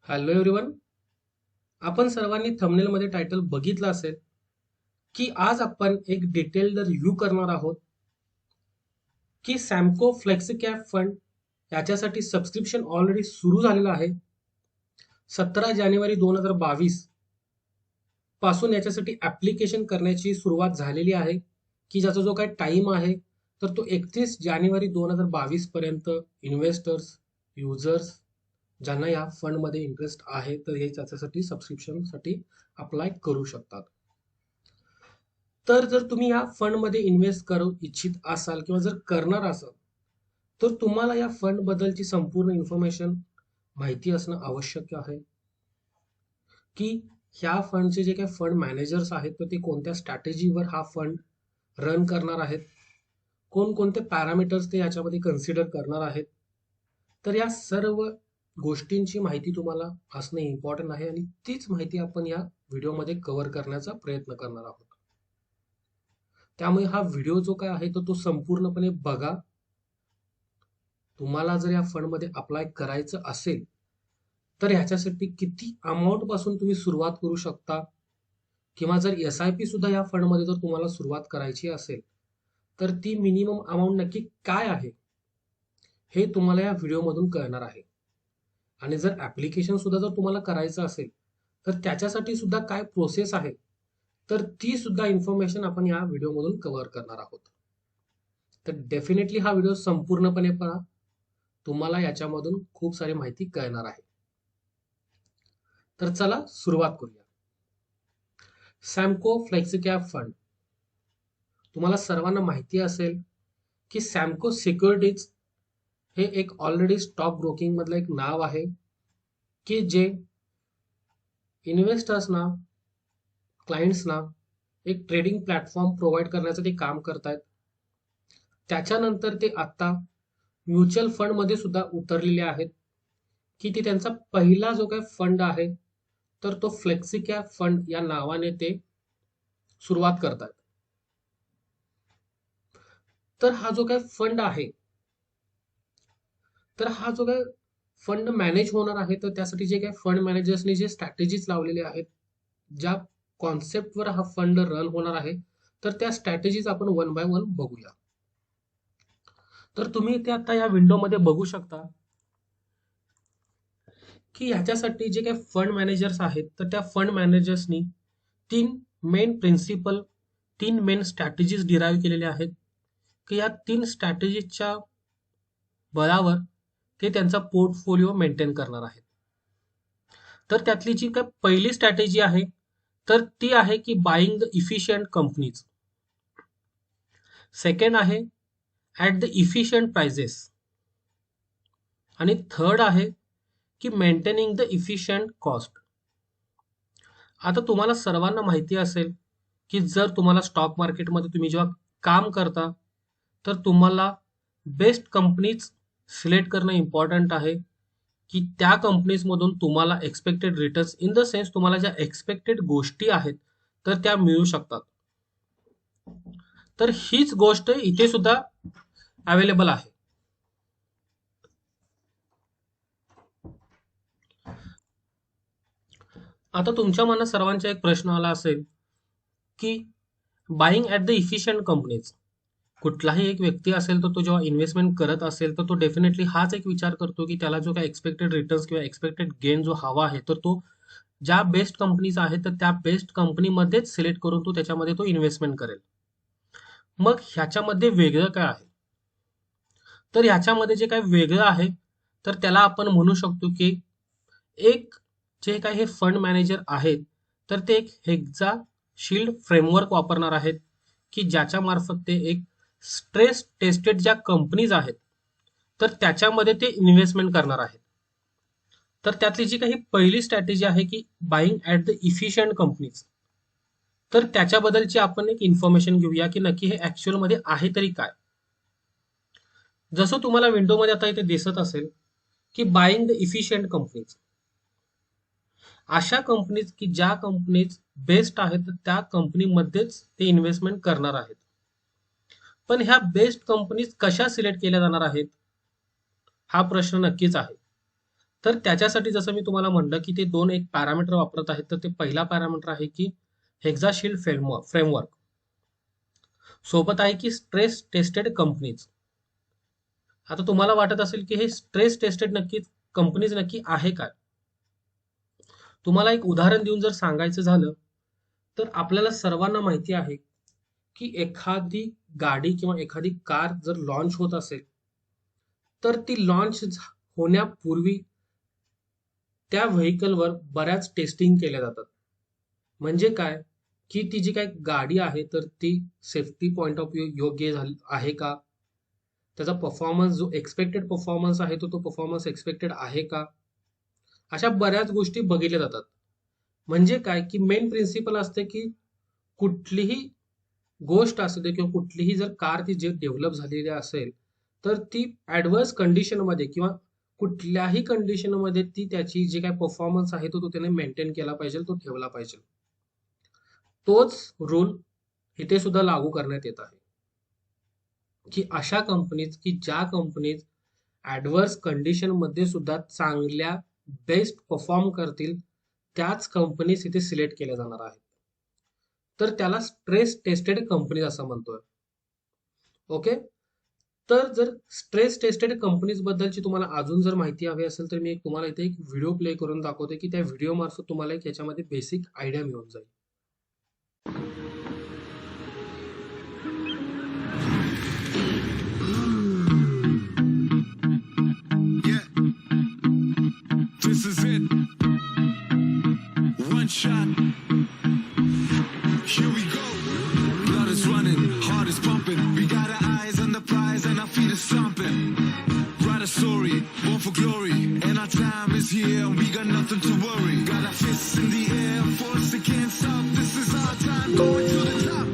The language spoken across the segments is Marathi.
Hello everyone. आपण सर्वांनी थंबनेलमध्ये टायटल बघितलं असेल की आज आपण एक डिटेल्ड रिव्ह्यू करणार आहोत की सॅमको फ्लेक्सी कॅप फंड याच्यासाठी सबस्क्रिप्शन ऑलरेडी सुरू झालेलं आहे. 17 जानेवारी 2022 पासून याच्यासाठी ऍप्लिकेशन करण्याची सुरुवात झालेली आहे की ज्याचा जो काही टाइम आहे तर तो 31 जानेवारी 2022 पर्यंत इन्व्हेस्टर्स, युजर्स ज्यांना या फंडमध्ये इंटरेस्ट आहे तर हे त्याच्यासाठी सबस्क्रिप्शनसाठी अप्लाय करू शकतात. तर जर तुम्ही या फंडमध्ये इन्व्हेस्ट करू इच्छित असाल किंवा जर करणार असाल तर तुम्हाला या फंड बद्दलची संपूर्ण इन्फॉर्मेशन माहिती असणं आवश्यक आहे की ह्या फंडचे जे काही फंड मॅनेजर्स आहेत तर ते कोणत्या स्ट्रॅटेजीवर हा फंड रन करणार आहेत, कोणकोणते पॅरामीटर्स ते याच्यामध्ये कन्सिडर करणार आहेत. तर या सर्व गोष्टींची माहिती तुम्हाला असणे इम्पॉर्टंट आहे आणि तीच माहिती आपण या व्हिडिओमध्ये कव्हर करण्याचा प्रयत्न करणार आहोत. त्यामुळे हा व्हिडिओ जो काय आहे तो संपूर्णपणे बघा. तुम्हाला जर या फंडमध्ये अप्लाय करायचं असेल तर ह्याच्यासाठी किती अमाऊंट पासून तुम्ही सुरुवात करू शकता किंवा जर SIP सुद्धा या फंडमध्ये जर तुम्हाला सुरुवात करायची असेल तर ती मिनिमम अमाऊंट नक्की काय आहे हे तुम्हाला या व्हिडिओमधून कळणार आहे. आणि जर ऍप्लिकेशन सुद्धा जर तुम्हाला करायचं असेल तर त्याच्यासाठी सुद्धा काय प्रोसेस आहे तर ती सुद्धा इन्फॉर्मेशन आपण या व्हिडिओमधून कव्हर करणार आहोत. तर डेफिनेटली हा व्हिडिओ संपूर्णपणे पहा. तुम्हाला याच्यामधून खूप सारी माहिती कळणार आहे. तर चला सुरुवात करूया. सॅमको फ्लेक्सी कॅप फंड, तुम्हाला सर्वांना माहिती असेल की सॅमको सिक्युरिटीज हे एक ऑलरेडी स्टॉक ब्रोकिंग मधलं एक नाव आहे की जे इन्व्हेस्टर्सना, क्लायंट्सना एक ट्रेडिंग प्लॅटफॉर्म प्रोव्हाइड करण्याचं ते काम करतायत. त्याच्यानंतर ते आता म्युच्युअल फंड मध्ये सुद्धा उतरलेले आहेत की ते त्यांचा पहिला जो काही फंड आहे तर तो फ्लेक्सी कॅप फंड या नावाने ते सुरुवात करतात. तर हा जो काही फंड आहे तर हा जो काही फंड मॅनेज होणार आहे तर त्यासाठी जे काही फंड मॅनेजर्सनी जे स्ट्रॅटेजीज लावलेले आहेत, ज्या कॉन्सेप्टवर हा फंड रन होणार आहे तर त्या स्ट्रॅटेजीज आपण वन बाय वन बघूया. तर तुम्ही इथे आता या विंडोमध्ये बघू शकता की ह्याच्यासाठी जे काही फंड मॅनेजर्स आहेत तर त्या फंड मॅनेजर्सनी तीन मेन प्रिन्सिपल, तीन मेन स्ट्रॅटेजीज डिराईव्ह केलेल्या आहेत की या तीन स्ट्रॅटेजीजच्या बळावर ते त्यांचा पोर्टफोलिओ मेंटेन करणार आहेत. तर त्यातली जी काय पहिली स्ट्रॅटेजी आहे तर ती आहे की buying the efficient companies. Second आहे ॲट द इफिशियंट प्राइजेस. आणि थर्ड आहे की मेंटेनिंग द इफिशियंट कॉस्ट. आता तुम्हाला सर्वांना माहिती असेल की जर तुम्हाला स्टॉक मार्केटमध्ये तुम्ही जेव्हा काम करता तर तुम्हाला बेस्ट कंपनीज सिलेक्ट करणं इम्पॉर्टंट आहे की त्या कंपनीजमधून तुम्हाला expected returns in the sense तुम्हाला ज्या एक्सपेक्टेड गोष्टी आहेत तर त्या मिळू शकतात. तर हीच गोष्ट इथे सुद्धा अवेलेबल आहे. आता तुमच्या मनात सर्वांचा एक प्रश्न आला असेल की buying at the efficient companies, कुठलाही एक व्यक्ती असेल तर तो जेव्हा इन्व्हेस्टमेंट करत असेल तर तो डेफिनेटली हाच एक विचार करतो की त्याला जो काही एक्सपेक्टेड रिटर्न्स किंवा एक्सपेक्टेड गेन जो हवा आहे तर तो ज्या बेस्ट कंपनीज आहेत तर त्या बेस्ट कंपनीमध्येच सिलेक्ट करून तो त्याच्यामध्ये तो इन्व्हेस्टमेंट करेल. मग ह्याच्यामध्ये वेगळं काय आहे तर ह्याच्यामध्ये जे काही वेगळं आहे तर त्याला आपण म्हणू शकतो की एक जे काही हे फंड मॅनेजर आहेत तर ते एक हेक्झा शील्ड फ्रेमवर्क वापरणार आहेत की ज्याच्या मार्फत ते एक स्ट्रेस टेस्टेड ज्या कंपनीज आहेत तर त्याच्यामध्ये ते इन्व्हेस्टमेंट करणार आहेत. तर त्यातली जी काही पहिली स्ट्रॅटेजी आहे की buying at the efficient companies, तर त्याच्याबद्दलची आपण एक इन्फॉर्मेशन घेऊया की नक्की हे ऍक्च्युअल मध्ये आहे तरी काय. जसं तुम्हाला विंडोमध्ये आता इथे दिसत असेल की बाईंग द इफिशियंट कंपनीज, अशा कंपनीज की ज्या कंपनीज बेस्ट आहेत त्या कंपनीमध्येच ते इन्व्हेस्टमेंट करणार आहेत. पण ह्या बेस्ट कंपनीज कशा सिलेक्ट केल्या जाणार आहेत हा प्रश्न नक्कीच आहे. तर त्याच्यासाठी जसं मी तुम्हाला म्हणलं की ते दोन एक पॅरामीटर वापरत आहेत. तर ते पहिला पॅरामीटर आहे की हेक्साशील्ड फ्रेमवर्क सोबत आहे की स्ट्रेस टेस्टेड कंपनीज. आता तुम्हाला वाटत असेल की हे स्ट्रेस टेस्टेड नक्की कंपनीज नक्की आहे काय? तुम्हाला एक उदाहरण देऊन जर सांगायचं झालं तर आपल्याला सर्वांना माहिती आहे की एखादी गाडी किंवा एखादी कार जर लॉन्च होत असेल तर ती लॉन्च होण्यापूर्वी त्या व्हेकलवर बऱ्याच टेस्टिंग केल्या जातात. म्हणजे काय, की ती जी काही गाडी आहे तर ती सेफ्टी पॉइंट ऑफ व्ह्यू योग्य झाली आहे का, त्याचा परफॉर्मन्स जो एक्सपेक्टेड परफॉर्मन्स आहे तो परफॉर्मन्स एक्सपेक्टेड आहे का, अशा बऱ्याच गोष्टी बघितल्या जातात. म्हणजे काय, की मेन प्रिन्सिपल असते की कुठलीही गोष्ट असू दे किंवा कुठलीही जर कार ती जे डेव्हलप झालेली असेल तर ती ऍडव्हर्स कंडिशनमध्ये किंवा कुठल्याही कंडिशनमध्ये ती त्याची जे काही परफॉर्मन्स आहे तो त्याने मेंटेन केला पाहिजे, तो ठेवला पाहिजे. तोच रूल इथे सुद्धा लागू करण्यात येत आहे की अशा कंपनीज की ज्या कंपनीज ऍडव्हर्स कंडिशन मध्ये सुद्धा चांगल्या बेस्ट परफॉर्म करतील त्याच कंपनीज इथे सिलेक्ट केल्या जाणार आहेत. तर त्याला स्ट्रेस टेस्टेड कंपनीज असं म्हणतोय. ओके. तर जर स्ट्रेस टेस्टेड कंपनीज बद्दलची तुम्हाला अजून जर माहिती हवी असेल तर मी तुम्हाला इथे एक व्हिडिओ प्ले करून दाखवते की त्या व्हिडिओ मार्फत तुम्हाला एक याच्यामध्ये बेसिक आयडिया मिळून जाईल. This is it. One shot. Here we go. Blood is running, heart is pumping. We got our eyes on the prize and our feet are stomping. Write a story, born for glory. And our time is here and we got nothing to worry. Got our fists in the air, force that can't stop. This is our time, going to the top.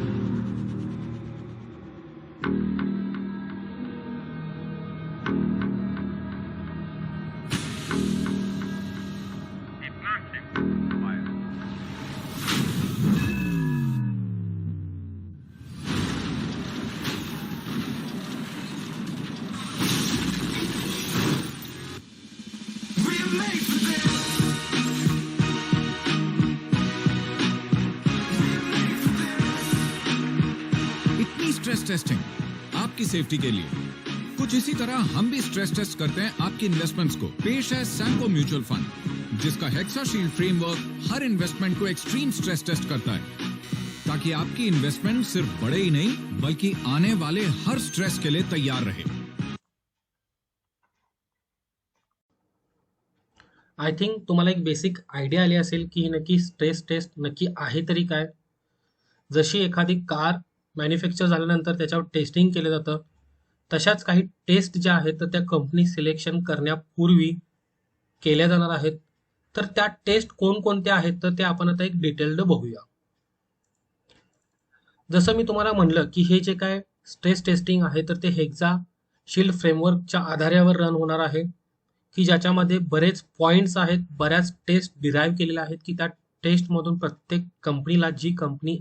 We're made for this. We're made for this. इतनी स्ट्रेस टेस्टिंग आपकी सेफ्टी के लिए। कुछ इसी तरह हम भी स्ट्रेस टेस्ट करते हैं आपकी इन्वेस्टमेंट्स को। पेश है सैमको म्यूचुअल फंड, जिसका हेक्साशील्ड फ्रेमवर्क हर इन्वेस्टमेंट को एक्सट्रीम स्ट्रेस टेस्ट करता है, ताकि आपकी इन्वेस्टमेंट सिर्फ बढ़े ही नहीं बल्कि आने वाले हर स्ट्रेस के लिए तैयार रहे। आय थिंक तुम्हाला एक बेसिक आयडिया आली असेल की ही नक्की स्ट्रेस टेस्ट नक्की आहे तरी काय. जशी एखादी कार मॅन्युफॅक्चर झाल्यानंतर त्याच्यावर टेस्टिंग केलं जातं तशाच काही टेस्ट ज्या आहेत तर त्या कंपनी सिलेक्शन करण्यापूर्वी केल्या जाणार आहेत. तर त्या टेस्ट कोणकोणत्या आहेत तर ते आपण आता एक डिटेल्ड बघूया. जसं मी तुम्हाला म्हणलं की हे जे काय स्ट्रेस टेस्टिंग आहे तर ते हेक्सा शील्ड फ्रेमवर्कच्या आधारावर रन होणार आहे, की ज्याच्यामध्ये बरेच पॉइंट्स आहेत, बऱ्याच टेस्ट डिराईव्ह केलेल्या आहेत, की त्या टेस्टमधून प्रत्येक कंपनीला जी कंपनी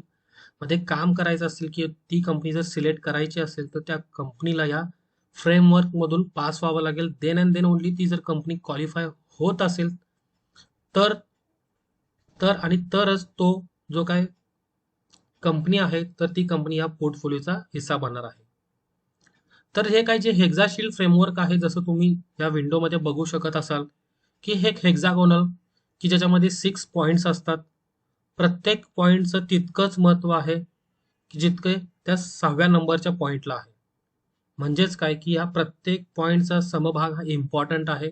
मध्ये काम करायचं असेल की ती कंपनी जर सिलेक्ट करायची असेल तर त्या कंपनीला या फ्रेमवर्क मधून पास व्हावं लागेल. देन अँड देन ओनली ती जर कंपनी क्वालिफाय होत असेल तर तर आणि तरच तो जो काय कंपनी आहे तर ती कंपनी या पोर्टफोलिओचा हिस्सा बनणार आहे. तर हे काय जे हेक्साशील्ड फ्रेमवर्क आहे जसं तुम्ही या विंडोमध्ये बघू शकत असाल की हे हेक्सागोनल की ज्याच्यामध्ये 6 पॉइंट्स असतात. प्रत्येक पॉइंटचं तितकंच महत्व आहे की जितके त्या 6व्या नंबरच्या पॉइंटला आहे. म्हणजेच काय की या प्रत्येक पॉइंटचा समभाग हा इम्पॉर्टंट आहे.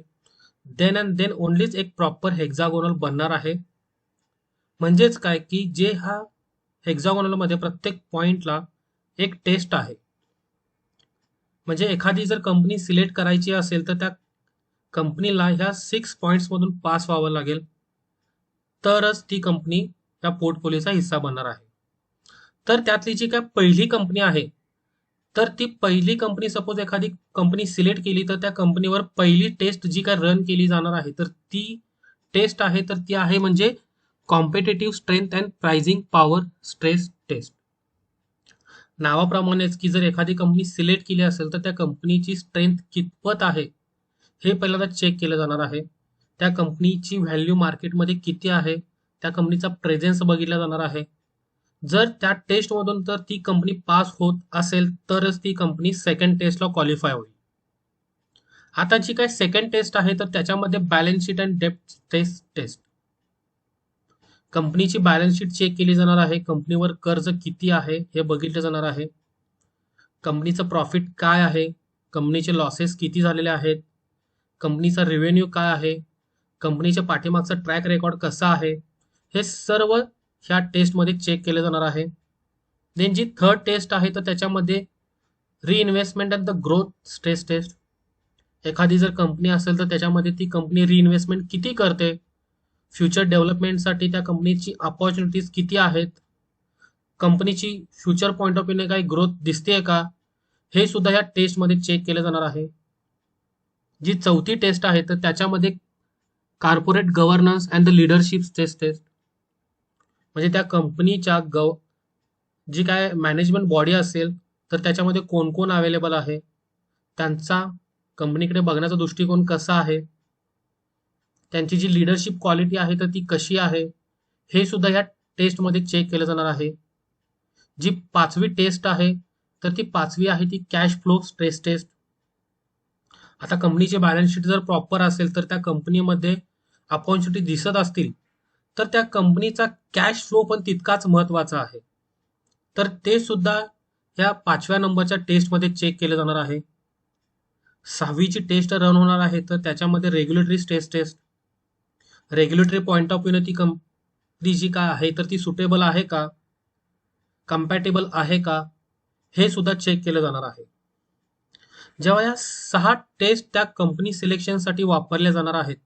देन अँड देन ओनलीच एक प्रॉपर हेक्सागोनल बनणार आहे. म्हणजेच काय की जे हा हेक्सागोनल मध्ये प्रत्येक पॉइंटला एक टेस्ट आहे. म्हणजे एखादी जर कंपनी सिलेक्ट करायची असेल तर त्या कंपनीला ह्या 6 पॉइंट्स मधून पास व्हावं लागेल तरच ती कंपनी त्या पोर्टफोलिओचा हिस्सा बनणार आहे. तर त्यातली जी काय पहिली कंपनी आहे तर ती पहिली कंपनी सपोज एखादी कंपनी सिलेक्ट केली तर त्या कंपनीवर पहिली टेस्ट जी काय रन केली जाणार आहे तर ती टेस्ट आहे तर ती आहे म्हणजे competitive strength and pricing power stress test. नावाप्रमाणेच की जर एखादी कंपनी सिलेक्ट केली असेल तर त्या कंपनीची स्ट्रेंथ कितपत आहे हे पहिल्यांदा चेक केलं जाणार आहे. त्या कंपनीची व्हॅल्यू मार्केटमध्ये किती आहे, त्या कंपनीचा प्रेझेन्स बघितला जाणार आहे. जर त्या टेस्टमधून तर ती कंपनी पास होत असेल तरच ती कंपनी सेकंड टेस्टला क्वालिफाय होईल. आता जी काय सेकंड टेस्ट आहे तर त्याच्यामध्ये बॅलन्स शीट अँड डेप्ट टेस्ट. कंपनीची बॅलन्स शीट चेक केली जाणार आहे, कंपनीवर कर्ज किती आहे हे बघितलं जाणार आहे, कंपनीचं प्रॉफिट काय आहे, कंपनीचे लॉसेस किती झालेले आहेत, कंपनीचा रेव्हेन्यू काय आहे, कंपनीच्या पाठीमागचा ट्रॅक रेकॉर्ड कसा आहे, हे सर्व ह्या टेस्टमध्ये चेक केलं जाणार आहे. देन जी थर्ड टेस्ट आहे तर त्याच्यामध्ये reinvestment and the growth stress test. एखादी जर कंपनी असेल तर त्याच्यामध्ये ती कंपनी रिइन्व्हेस्टमेंट किती करते, फ्युचर डेव्हलपमेंटसाठी त्या कंपनीची अपॉर्च्युनिटीज किती आहेत, कंपनीची फ्युचर पॉईंट ऑफ व्ह्यूने काही ग्रोथ दिसतेय का, हे सुद्धा या टेस्टमध्ये चेक केलं जाणार आहे. जी चौथी टेस्ट आहे तर त्याच्यामध्ये corporate governance and the leadership test. म्हणजे त्या कंपनीच्या जी काय मॅनेजमेंट बॉडी असेल तर त्याच्यामध्ये कोण कोण अवेलेबल आहे, त्यांचा कंपनीकडे बघण्याचा दृष्टिकोन कसा आहे, त्यांची जी लिडरशिप क्वालिटी आहे तर ती कशी आहे, हे सुद्धा या टेस्टमध्ये चेक केलं जाणार आहे. जी पाचवी टेस्ट आहे तर ती पाचवी आहे ती कॅश फ्लो स्ट्रेस टेस्ट. आता कंपनीचे बॅलन्स शीट जर प्रॉपर असेल तर त्या कंपनीमध्ये अपॉर्च्युनिटी दिसत असतील तर त्या कंपनीचा कॅश फ्लो पण तितकाच महत्वाचा आहे. तर ते सुद्धा या 5व्या नंबरच्या टेस्टमध्ये चेक केलं जाणार आहे. 6वीची टेस्ट रन होणार आहे तर त्याच्यामध्ये regulatory stress test. Regulatory point of व्ह्यूने ती कंपनी जी काय आहे तर ती सुटेबल आहे का, कम्पॅटेबल आहे का, हे सुद्धा चेक केलं जाणार आहे. जेव्हा या 6 टेस्ट त्या कंपनी सिलेक्शनसाठी वापरल्या जाणार आहेत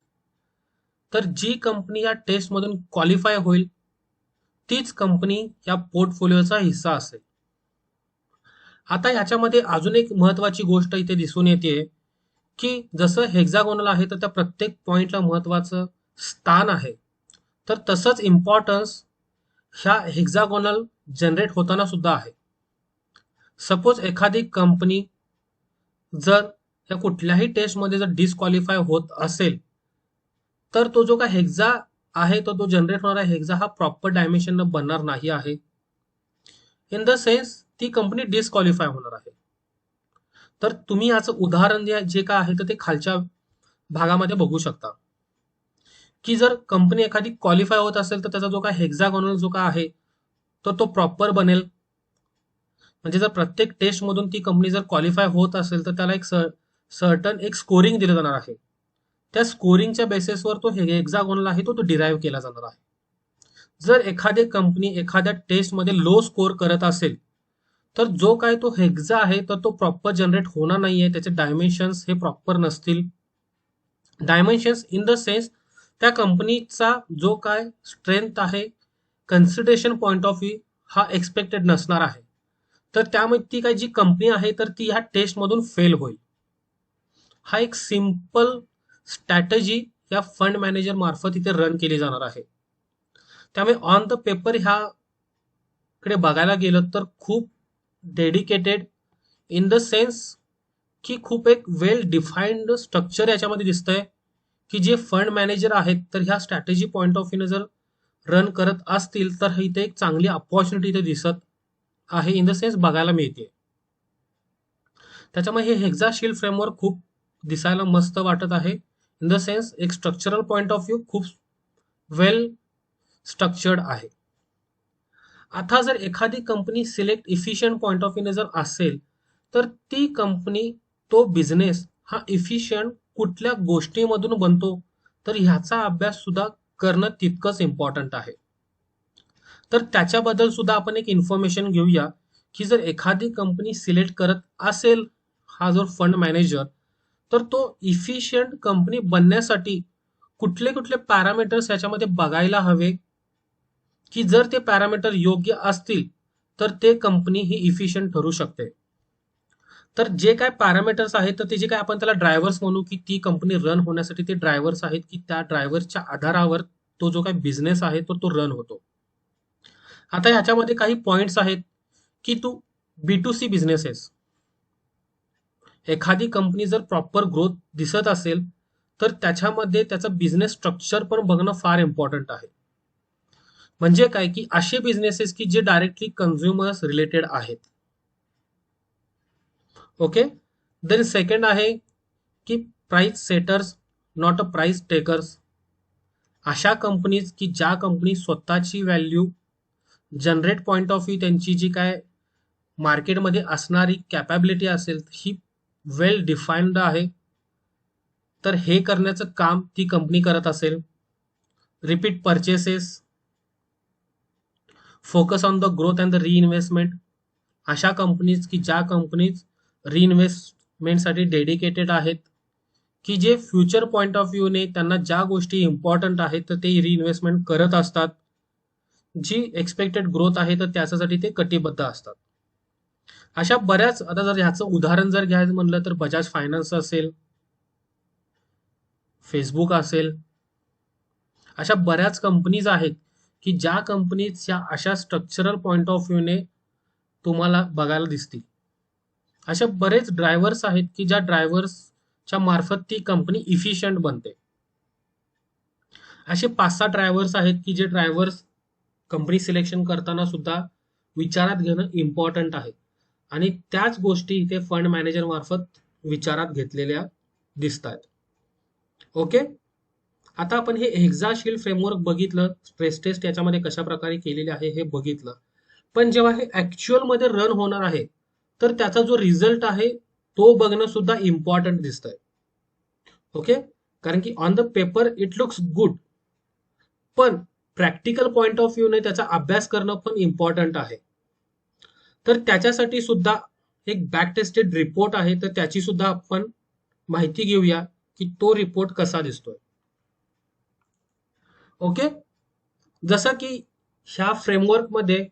तर जी कंपनी या टेस्टमधून क्वालिफाय होईल तीच कंपनी या पोर्टफोलिओचा हिस्सा असेल. आता याच्यामध्ये अजून एक महत्वाची गोष्ट इथे दिसून येते की जसं हेक्झागोनल आहे तर त्या प्रत्येक पॉइंटला महत्वाचं स्थान आहे, तर तसंच इम्पॉर्टन्स ह्या हेक्झागोनल जनरेट होताना सुद्धा आहे. सपोज एखादी कंपनी जर या कुठल्याही टेस्टमध्ये जर डिस्क्वालिफाय होत असेल तर तो जो काय हेक्झा आहे तो जनरेट होणारा हेक्झा हा प्रॉपर डायमेन्शन बनणार नाही आहे. इन द सेन्स ती कंपनी डिस्क्वालिफाय होणार आहे. तर तुम्ही याचं उदाहरण जे काय आहे तर ते खालच्या भागामध्ये बघू शकता की जर कंपनी एखादी क्वालिफाय होत असेल तर त्याचा जो काय हेक्झागोनल जो काय आहे तो प्रॉपर बनेल. म्हणजे जर प्रत्येक टेस्ट मधून ती कंपनी जर क्वालिफाय होत असेल तर त्याला एक सर्टन एक स्कोरिंग दिलं जाणार आहे. त्या स्कोरिंगच्या बेसिसवर तो हेक्झागोनल आहे तो डिराईव्ह केला जाणार आहे. जर एखादी कंपनी एखाद्या टेस्टमध्ये लो स्कोर करत असेल तर जो काय तो हेक्झा आहे तर तो प्रॉपर जनरेट होणार नाहीये, त्याचे डायमेन्शन्स हे प्रॉपर नसतील. डायमेन्शन्स इन द सेन्स त्या कंपनीचा जो काय स्ट्रेंथ आहे, कन्सिडरेशन पॉइंट ऑफ व्ह्यू हा एक्सपेक्टेड नसणार आहे. तर त्यामुळे ती काय जी कंपनी आहे तर ती ह्या टेस्टमधून फेल होईल. हा एक सिंपल स्ट्रॅटेजी या फंड मॅनेजर मार्फत इथे रन केली जाणार आहे. त्यामुळे ऑन द पेपर ह्याकडे बघायला गेलं तर खूप डेडिकेटेड इन द सेन्स की खूप एक वेल डिफाईन्ड स्ट्रक्चर याच्यामध्ये दिसतंय की जे फंड मॅनेजर आहेत तर ह्या स्ट्रॅटेजी पॉइंट ऑफ व्ह्यूने जर रन करत असतील तर इथे एक चांगली अपॉर्च्युनिटी इथे दिसत आहे, इन द सेन्स बघायला मिळते. त्याच्यामुळे हे हेक्झाशील्ड फ्रेमवर्क खूप दिसायला मस्त वाटत आहे. इन द सेन्स एक स्ट्रक्चरल पॉइंट ऑफ व्ह्यू खूप वेल स्ट्रक्चर्ड आहे. आता जर एखादी company select efficient point of व्ह्यूने जर असेल तर ती कंपनी तो बिझनेस हा इफिशियंट कुठल्या गोष्टीमधून बनतो तर ह्याचा अभ्यास सुद्धा करणं तितकंच इम्पॉर्टंट आहे. तर त्याच्याबद्दल सुद्धा आपण एक इन्फॉर्मेशन घेऊया की जर एखादी कंपनी सिलेक्ट करत असेल हा जो फंड मॅनेजर तर तो इफिशियंट कंपनी बनण्यासाठी कुठले कुठले पॅरामीटर्स याच्यामध्ये बघायला हवे की जर ते पॅरामीटर योग्य असतील तर ते कंपनी ही इफिशियंट ठरू शकते. तर जे काय पॅरामीटर्स आहेत तर ते जे काय आपण त्याला ड्रायव्हर्स म्हणू की ती कंपनी रन होण्यासाठी ते ड्रायव्हर्स आहेत की त्या ड्रायव्हर्सच्या आधारावर तो जो काय बिझनेस आहे तो रन होतो. आता ह्याच्यामध्ये काही पॉइंट्स आहेत की तू B2C बिझनेस आहेस, एखादी कंपनी जर प्रॉपर ग्रोथ दिसत असेल तर त्याच्यामध्ये त्याचं बिझनेस स्ट्रक्चर पण बघणं फार इम्पॉर्टंट आहे. म्हणजे काय की असे बिझनेसेस की जे डायरेक्टली कन्झ्युमर्स रिलेटेड आहेत. ओके. देन सेकंड आहे की price setters not a price takers. अशा कंपनीज की ज्या कंपनी स्वतःची value generate point of view त्यांची जी काय मार्केटमध्ये असणारी कॅपॅबिलिटी असेल ही वेल डिफाईन्ड आहे, तर हे करण्याचं काम ती कंपनी करत असेल. Repeat purchases, focus on the growth and the reinvestment. अशा कंपनीज की ज्या कंपनीज रिइन्व्हेस्टमेंटसाठी डेडिकेटेड आहेत, की जे फ्युचर पॉइंट ऑफ व्ह्यूने त्यांना ज्या गोष्टी इम्पॉर्टंट आहेत तर ते रिइन्व्हेस्टमेंट करत असतात. जी एक्सपेक्टेड ग्रोथ आहे तर त्याच्यासाठी ते कटिबद्ध असतात. अशा बऱ्याच, आता जर ह्याचं उदाहरण जर घ्यायचं म्हणलं तर बजाज फायनान्स असेल, फेसबुक असेल, अशा बऱ्याच कंपनीज आहेत की ज्या कंपनीज या अशा स्ट्रक्चरल पॉइंट ऑफ व्ह्यूने तुम्हाला बघायला दिसतील. अशा बरेच ड्रायव्हर्स आहेत की ज्या ड्रायव्हर्सच्या मार्फत ती कंपनी इफिशियंट बनते. असे 5-6 ड्रायव्हर्स आहेत की जे ड्रायव्हर्स कंपनी सिलेक्शन करताना सुद्धा विचारात घेणं इम्पॉर्टंट आहे, आणि त्याच गोष्टी इथे फंड मॅनेजर मार्फत विचारात घेतलेल्या दिसत आहेत. ओके. आता आपण हे हेक्साशील्ड फ्रेमवर्क बघितलं, स्ट्रेस टेस्ट याच्यामध्ये कशा प्रकारे केलेले आहे हे बघितलं. पण जेव्हा हे ऍक्च्युअल मध्ये रन होणार आहे तर त्याचा जो रिझल्ट आहे तो बघणं सुद्धा इम्पॉर्टंट दिसतंय. ओके. कारण की on the paper it looks good, पण प्रॅक्टिकल पॉइंट ऑफ व्ह्यूने त्याचा अभ्यास करणं पण इम्पॉर्टंट आहे. तर त्याच्यासाठी सुद्धा एक बॅक टेस्टेड रिपोर्ट आहे, तर त्याची सुद्धा आपण माहिती घेऊया की तो रिपोर्ट कसा दिसतोय. ओके. जसं की ह्या फ्रेमवर्कमध्ये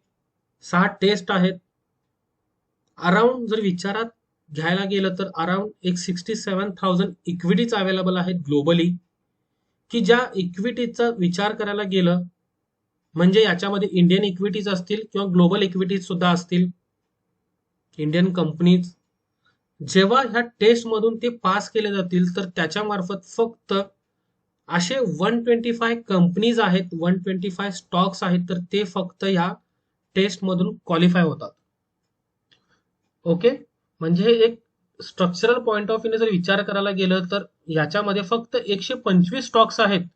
6 टेस्ट आहेत. अराउंड जर विचारात घ्यायला गेलं तर अराउंड एक 67,000 इक्विटीज अवेलेबल आहेत ग्लोबली, की ज्या इक्विटीजचा विचार करायला गेलं म्हणजे याच्यामध्ये इंडियन इक्विटीज असतील किंवा ग्लोबल इक्विटीज सुद्धा असतील, इंडियन कंपनीज. जेव्हा ह्या टेस्टमधून ते पास केले जातील तर त्याच्या मार्फत फक्त असे 125 कंपनीज आहेत, 125 स्टॉक्स आहेत, तर ते फक्त ह्या टेस्टमधून क्वालिफाय होतात. ओके. म्हणजे एक स्ट्रक्चरल पॉइंट ऑफ व्ह्यूने जर विचार करायला गेलं तर याच्यामध्ये फक्त 125 स्टॉक्स आहेत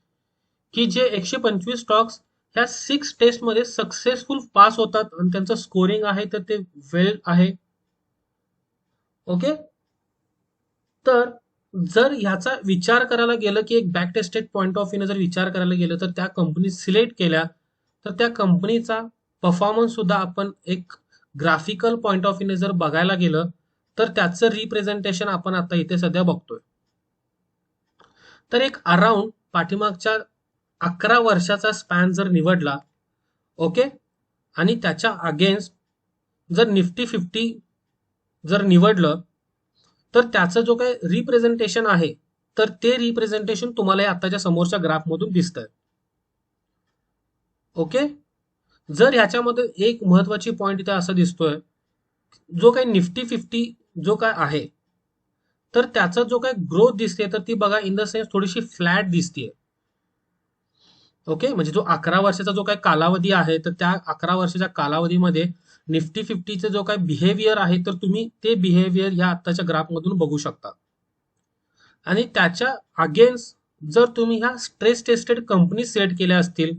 की जे 125 स्टॉक्स ह्या 6 टेस्टमध्ये सक्सेसफुल पास होतात आणि त्यांचं स्कोरिंग आहे तर ते वेल आहे. ओके. तर जर ह्याचा विचार करायला गेलं की एक बॅक टेस्टेड पॉइंट ऑफ व्ह्यूने जर विचार करायला गेलं तर त्या कंपनी सिलेक्ट केल्या तर त्या कंपनीचा परफॉर्मन्स सुद्धा आपण एक ग्राफिकल पॉइंट ऑफ व्ह्यूने जर बघायला गेलं तर त्याचं रिप्रेझेंटेशन आपण आता इथे सध्या बघतोय. तर एक अराउंड पाठीमागच्या 11 वर्षाचा स्पॅन जर निवडला, ओके, आणि त्याच्या अगेन्स्ट जर निफ्टी 50 जर निवडलं तर त्याचं जो काही रिप्रेझेंटेशन आहे तर ते रिप्रेझेंटेशन तुम्हाला आताच्या समोरच्या ग्राफमधून दिसतंय. ओके. जर ह्याच्यामध्ये एक महत्वाची पॉइंट इथे असं दिसतोय, जो काही निफ्टी 50 जो काय आहे तर त्याचा जो काही ग्रोथ दिसते तर ती बघा इन द सेन्स थोडीशी फ्लॅट दिसतीये. ओके. म्हणजे जो 11 वर्षाचा जो काही कालावधी आहे तर त्या 11 वर्षाच्या कालावधीमध्ये निफ्टी 50चे जो काही बिहेवियर आहे तर तुम्ही ते बिहेवियर या आत्ताच्या ग्राफमधून बघू शकता. आणि त्याच्या अगेन्स्ट जर तुम्ही ह्या स्ट्रेस टेस्टेड कंपनी सिलेक्ट केल्या असतील,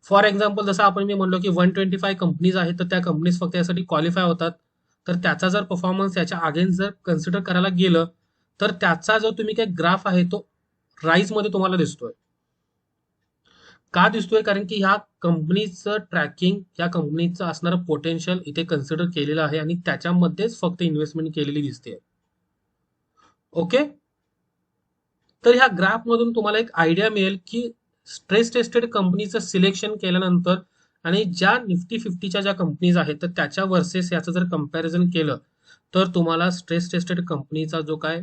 फॉर एक्झाम्पल जसं आपण मी म्हणलो की 125 कंपनीज आहेत तर त्या कंपनीज फक्त यासाठी क्वालिफाय होतात, तर त्याचा जर परफॉर्मन्स याच्या अगेन्स्ट जर कन्सिडर करायला गेलं तर त्याचा जो तुम्ही काही ग्राफ आहे तो राईज मध्ये तुम्हाला दिसतोय. का दिसतोय? कारण की ह्या कंपनीचं ट्रॅकिंग, या कंपनीचं असणारं पोटेन्शियल इथे कन्सिडर केलेलं आहे आणि त्याच्यामध्येच फक्त इन्व्हेस्टमेंट केलेली दिसते. ओके. तर ह्या ग्राफ मधून तुम्हाला एक आयडिया मिळेल की स्ट्रेस टेस्टेड कंपनीचं सिलेक्शन केल्यानंतर आणि ज्या निफ्टी 50च्या ज्या कंपनीज आहेत तर त्याच्या वर्सेस याचं जर कंपॅरिझन केलं तर तुम्हाला स्ट्रेस टेस्टेड कंपनीचा जो काय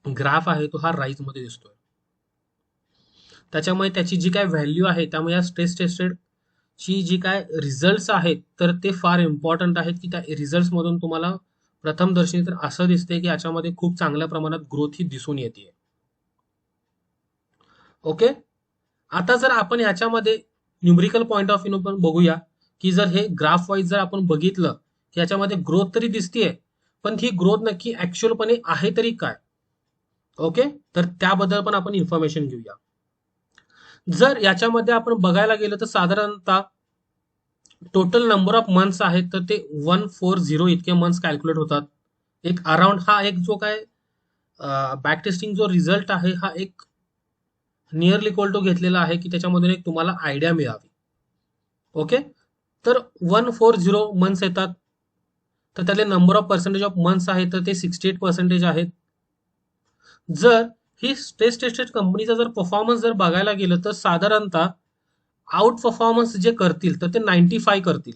ग्राफ आहे तो हा राईज मध्ये दिसतोय. त्याच्यामुळे त्याची जी काय व्हॅल्यू आहे त्यामुळे या स्ट्रेस टेस्टेड ची जी काय रिझल्ट्स आहेत तर ते फार इम्पॉर्टंट आहेत की त्या रिझल्ट्स मधून तुम्हाला प्रथमदर्शनी तर असं दिसते की याच्यामध्ये खूप चांगल्या प्रमाणात ग्रोथ ही दिसून येते. ओके. आता जर आपण ह्याच्यामध्ये न्यूमरिकल पॉईंट ऑफ व्ह्यू पण बघूया, की जर हे ग्राफ वाईज जर आपण बघितलं की याच्यामध्ये ग्रोथ तरी दिसतीये, पण ही ग्रोथ नक्की ऍक्च्युअलपणे आहे तरी काय. ओके, तर त्याबद्दल पण आपण इन्फॉर्मेशन घेऊया. जर याच्यामध्ये आपण बघायला गेलं तर साधारणतः टोटल नंबर ऑफ मंथ्स आहेत तर ते 140 इतके मंथ्स कॅल्क्युलेट होतात. एक अराउंड हा एक जो काय बॅक टेस्टिंग जो रिझल्ट आहे हा एक नियरली इक्वल टू घेतलेला आहे की त्याच्यामधून एक तुम्हाला आयडिया मिळावी. ओके, तर 140 मंथ्स येतात, तर त्यातले number of percentage of months आहेत तर ते 68% आहेत. जर ही स्ट्रेस टेस्टेड कंपनीचा जर परफॉर्मन्स जर बघायला गेलं तर साधारणतः आउट परफॉर्मन्स जे करतील तर ते 95 करतील.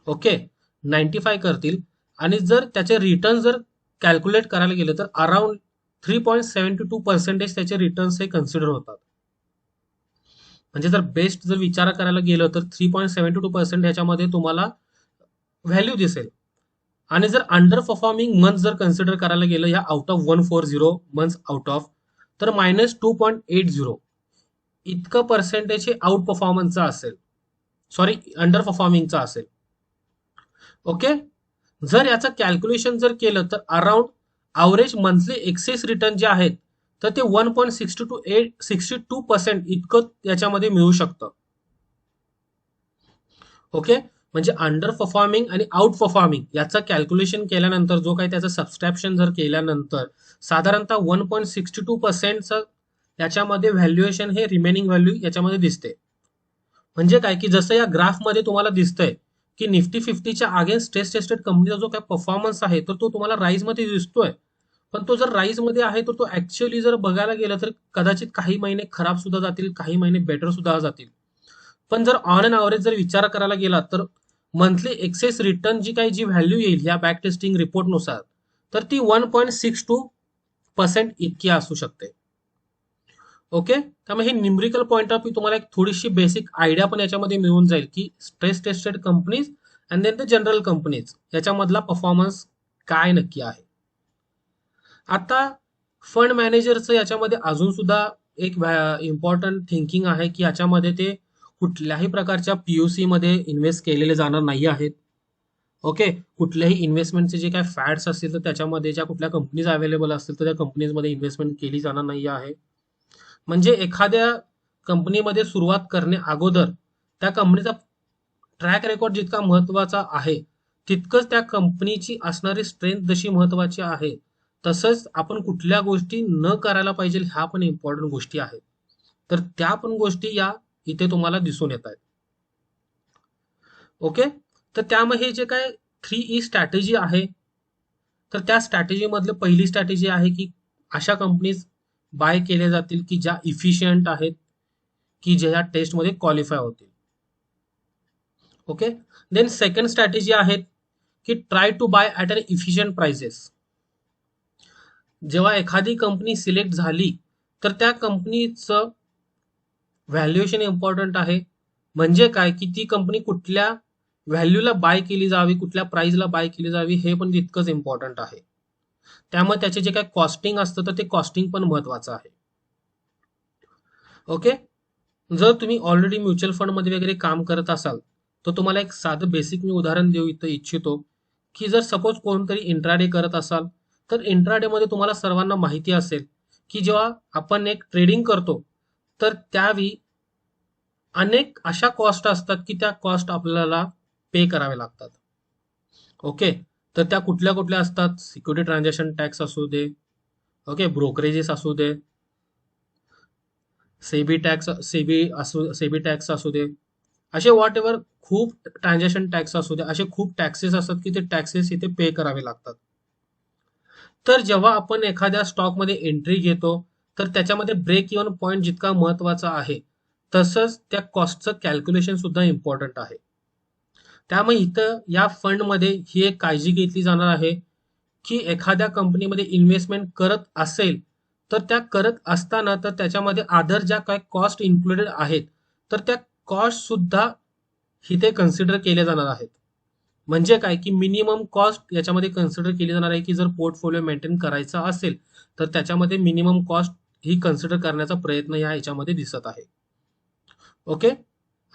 ओके, 95 करतील. आणि जर त्याचे रिटर्न जर कॅल्क्युलेट करायला गेलं तर अराउंड 3.72% त्याचे रिटर्न्स हे कन्सिडर होतात. म्हणजे जर बेस्ट जर विचार करायला गेलं तर 3.72% ह्याच्यामध्ये तुम्हाला व्हॅल्यू दिसेल. आणि जर अंडर परफॉर्मिंग मंथ जर कन्सिडर करायला गेलं या out of 140 months out of, तर -2.80 इतकं पर्सेंटेज हे आउट परफॉर्मन्सचा असेल, सॉरी अंडर परफॉर्मिंगचा असेल. ओके, जर याचं कॅल्क्युलेशन जर केलं तर around average monthly excess return जे आहेत तर ते 1.62% इतकं याच्यामध्ये मिळू शकतं. ओके, म्हणजे अंडर परफॉर्मिंग आणि आउट परफॉर्मिंग याचं कॅल्क्युलेशन केल्यानंतर जो काही त्याचं सबस्ट्रॅप्शन जर केल्यानंतर साधारणतः 1.62% याच्यामध्ये व्हॅल्युएशन हे रिमेनिंग व्हॅल्यू याच्यामध्ये दिसते. म्हणजे काय की जसं या ग्राफमध्ये तुम्हाला दिसतंय की निफ्टी 50च्या अगेन्स्ट स्ट्रेस टेस्टेड कंपनीचा जो काय परफॉर्मन्स आहे तर तो तुम्हाला राईज मध्ये दिसतोय. पण तो जर राईज मध्ये आहे तर तो ऍक्च्युअली जर बघायला गेलं तर कदाचित काही महिने खराब सुद्धा जातील, काही महिने बेटर सुद्धा जातील. पण जर ऑन अँड ॲव्हरेज जर विचार करायला गेला तर मंथली एक्सेस रिटर्न जी व्हॅल्यू येईल या बॅक टेस्टिंग रिपोर्टनुसार तर ती 1.62% इतकी असू शकते. ओके, त्यामुळे हे न्यूमरिकल पॉईंट ऑफ व्ह्यू तुम्हाला एक थोडीशी बेसिक आयडिया पण याच्यामध्ये मिळून जाईल की stress tested companies and then the general companies याच्यामधला परफॉर्मन्स काय नक्की आहे. आता फंड मॅनेजरचं याच्यामध्ये अजून सुद्धा एक इम्पॉर्टंट थिंकिंग आहे की याच्यामध्ये ते कुठल्याही प्रकारच्या पीओसी मध्ये इन्व्हेस्ट केलेले जाणार नाही आहेत. ओके, कुठल्याही इन्व्हेस्टमेंटचे जे काय फॅड्स असतील तर त्याच्यामध्ये ज्या कुठल्या कंपनीज अवेलेबल असतील तर त्या कंपनीजमध्ये इन्व्हेस्टमेंट केली जाणार नाही आहे. म्हणजे एखाद्या कंपनीमध्ये सुरुवात करण्या अगोदर त्या कंपनीचा ट्रॅक रेकॉर्ड जितका महत्वाचा आहे तितकंच त्या कंपनीची असणारी स्ट्रेंथ जशी महत्वाची आहे तसंच आपण कुठल्या गोष्टी न करायला पाहिजे ह्या पण इम्पॉर्टंट गोष्टी आहेत. तर त्या पण गोष्टी या इथे तुम्हाला दिसून येत आहेत. ओके, तर त्यामध्ये जे काय 3E स्ट्रॅटेजी आहे तर त्या स्ट्रॅटेजी मधले पहिली स्ट्रॅटेजी आहे की अशा कंपनीज बाय केल्या जातील की ज्या इफिशियंट आहेत, की ज्या टेस्टमध्ये क्वालिफाय होतील. ओके, देन सेकंड स्ट्रॅटेजी आहेत की try to buy at inefficient prices. जेव्हा एखादी कंपनी सिलेक्ट झाली तर त्या कंपनीचं व्हॅल्युएशन इम्पॉर्टंट आहे. म्हणजे काय की ती कंपनी कुठल्या व्हॅल्यूला बाय केली जावी, कुठल्या प्राइसला बाय केली जावी हे पण तितकंच इम्पॉर्टंट आहे. त्यामुळे त्याचे जे काय कॉस्टिंग असतं तर ते कॉस्टिंग पण महत्वाचं आहे. ओके, जर तुम्ही ऑलरेडी म्युच्युअल फंड मध्ये वगैरे काम करत असाल तर तुम्हाला एक साधं बेसिक मी उदाहरण देऊ इच्छितो की जर सपोज कोणतरी इंट्राडे करत असाल तर इंट्राडे मध्ये तुम्हाला सर्वांना माहिती असेल की जेव्हा आपण एक ट्रेडिंग करतो तर त्यावेळी अनेक अशा कॉस्ट असतात की त्या कॉस्ट आपल्याला पे करावे लागतात. ओके, तर त्या कुठल्या कुठल्या असतात, सिक्युरिटी ट्रान्झॅक्शन टॅक्स असू दे, ओके, ब्रोकरेजेस असू दे, सेबी टॅक्स असू दे, असे व्हॉट एव्हर खूप ट्रान्झॅक्शन टॅक्स असू दे, असे खूप टॅक्सेस असतात की ते टॅक्सेस इथे पे करावे लागतात. तर जेव्हा आपण एखाद्या स्टॉकमध्ये एंट्री घेतो तर त्याच्यामध्ये ब्रेक इव्हन पॉईंट जितका महत्वाचा आहे तसंच त्या कॉस्टचं कॅल्क्युलेशन सुद्धा इम्पॉर्टंट आहे. त्यामुळे इथं या फंडमध्ये ही एक काळजी घेतली जाणार आहे की एखाद्या कंपनीमध्ये इन्व्हेस्टमेंट करत असेल तर त्या करत असताना तर त्याच्यामध्ये अदर ज्या काय कॉस्ट इन्क्लुडेड आहेत तर त्या कॉस्ट सुद्धा इथे कन्सिडर केल्या जाणार आहेत. म्हणजे काय की मिनिमम कॉस्ट याच्यामध्ये कन्सिडर केली जाणार आहे की जर पोर्टफोलिओ मेंटेन करायचा असेल तर त्याच्यामध्ये मिनिमम कॉस्ट ही कन्सिडर करण्याचा प्रयत्न याच्यामध्ये दिसत आहे. ओके.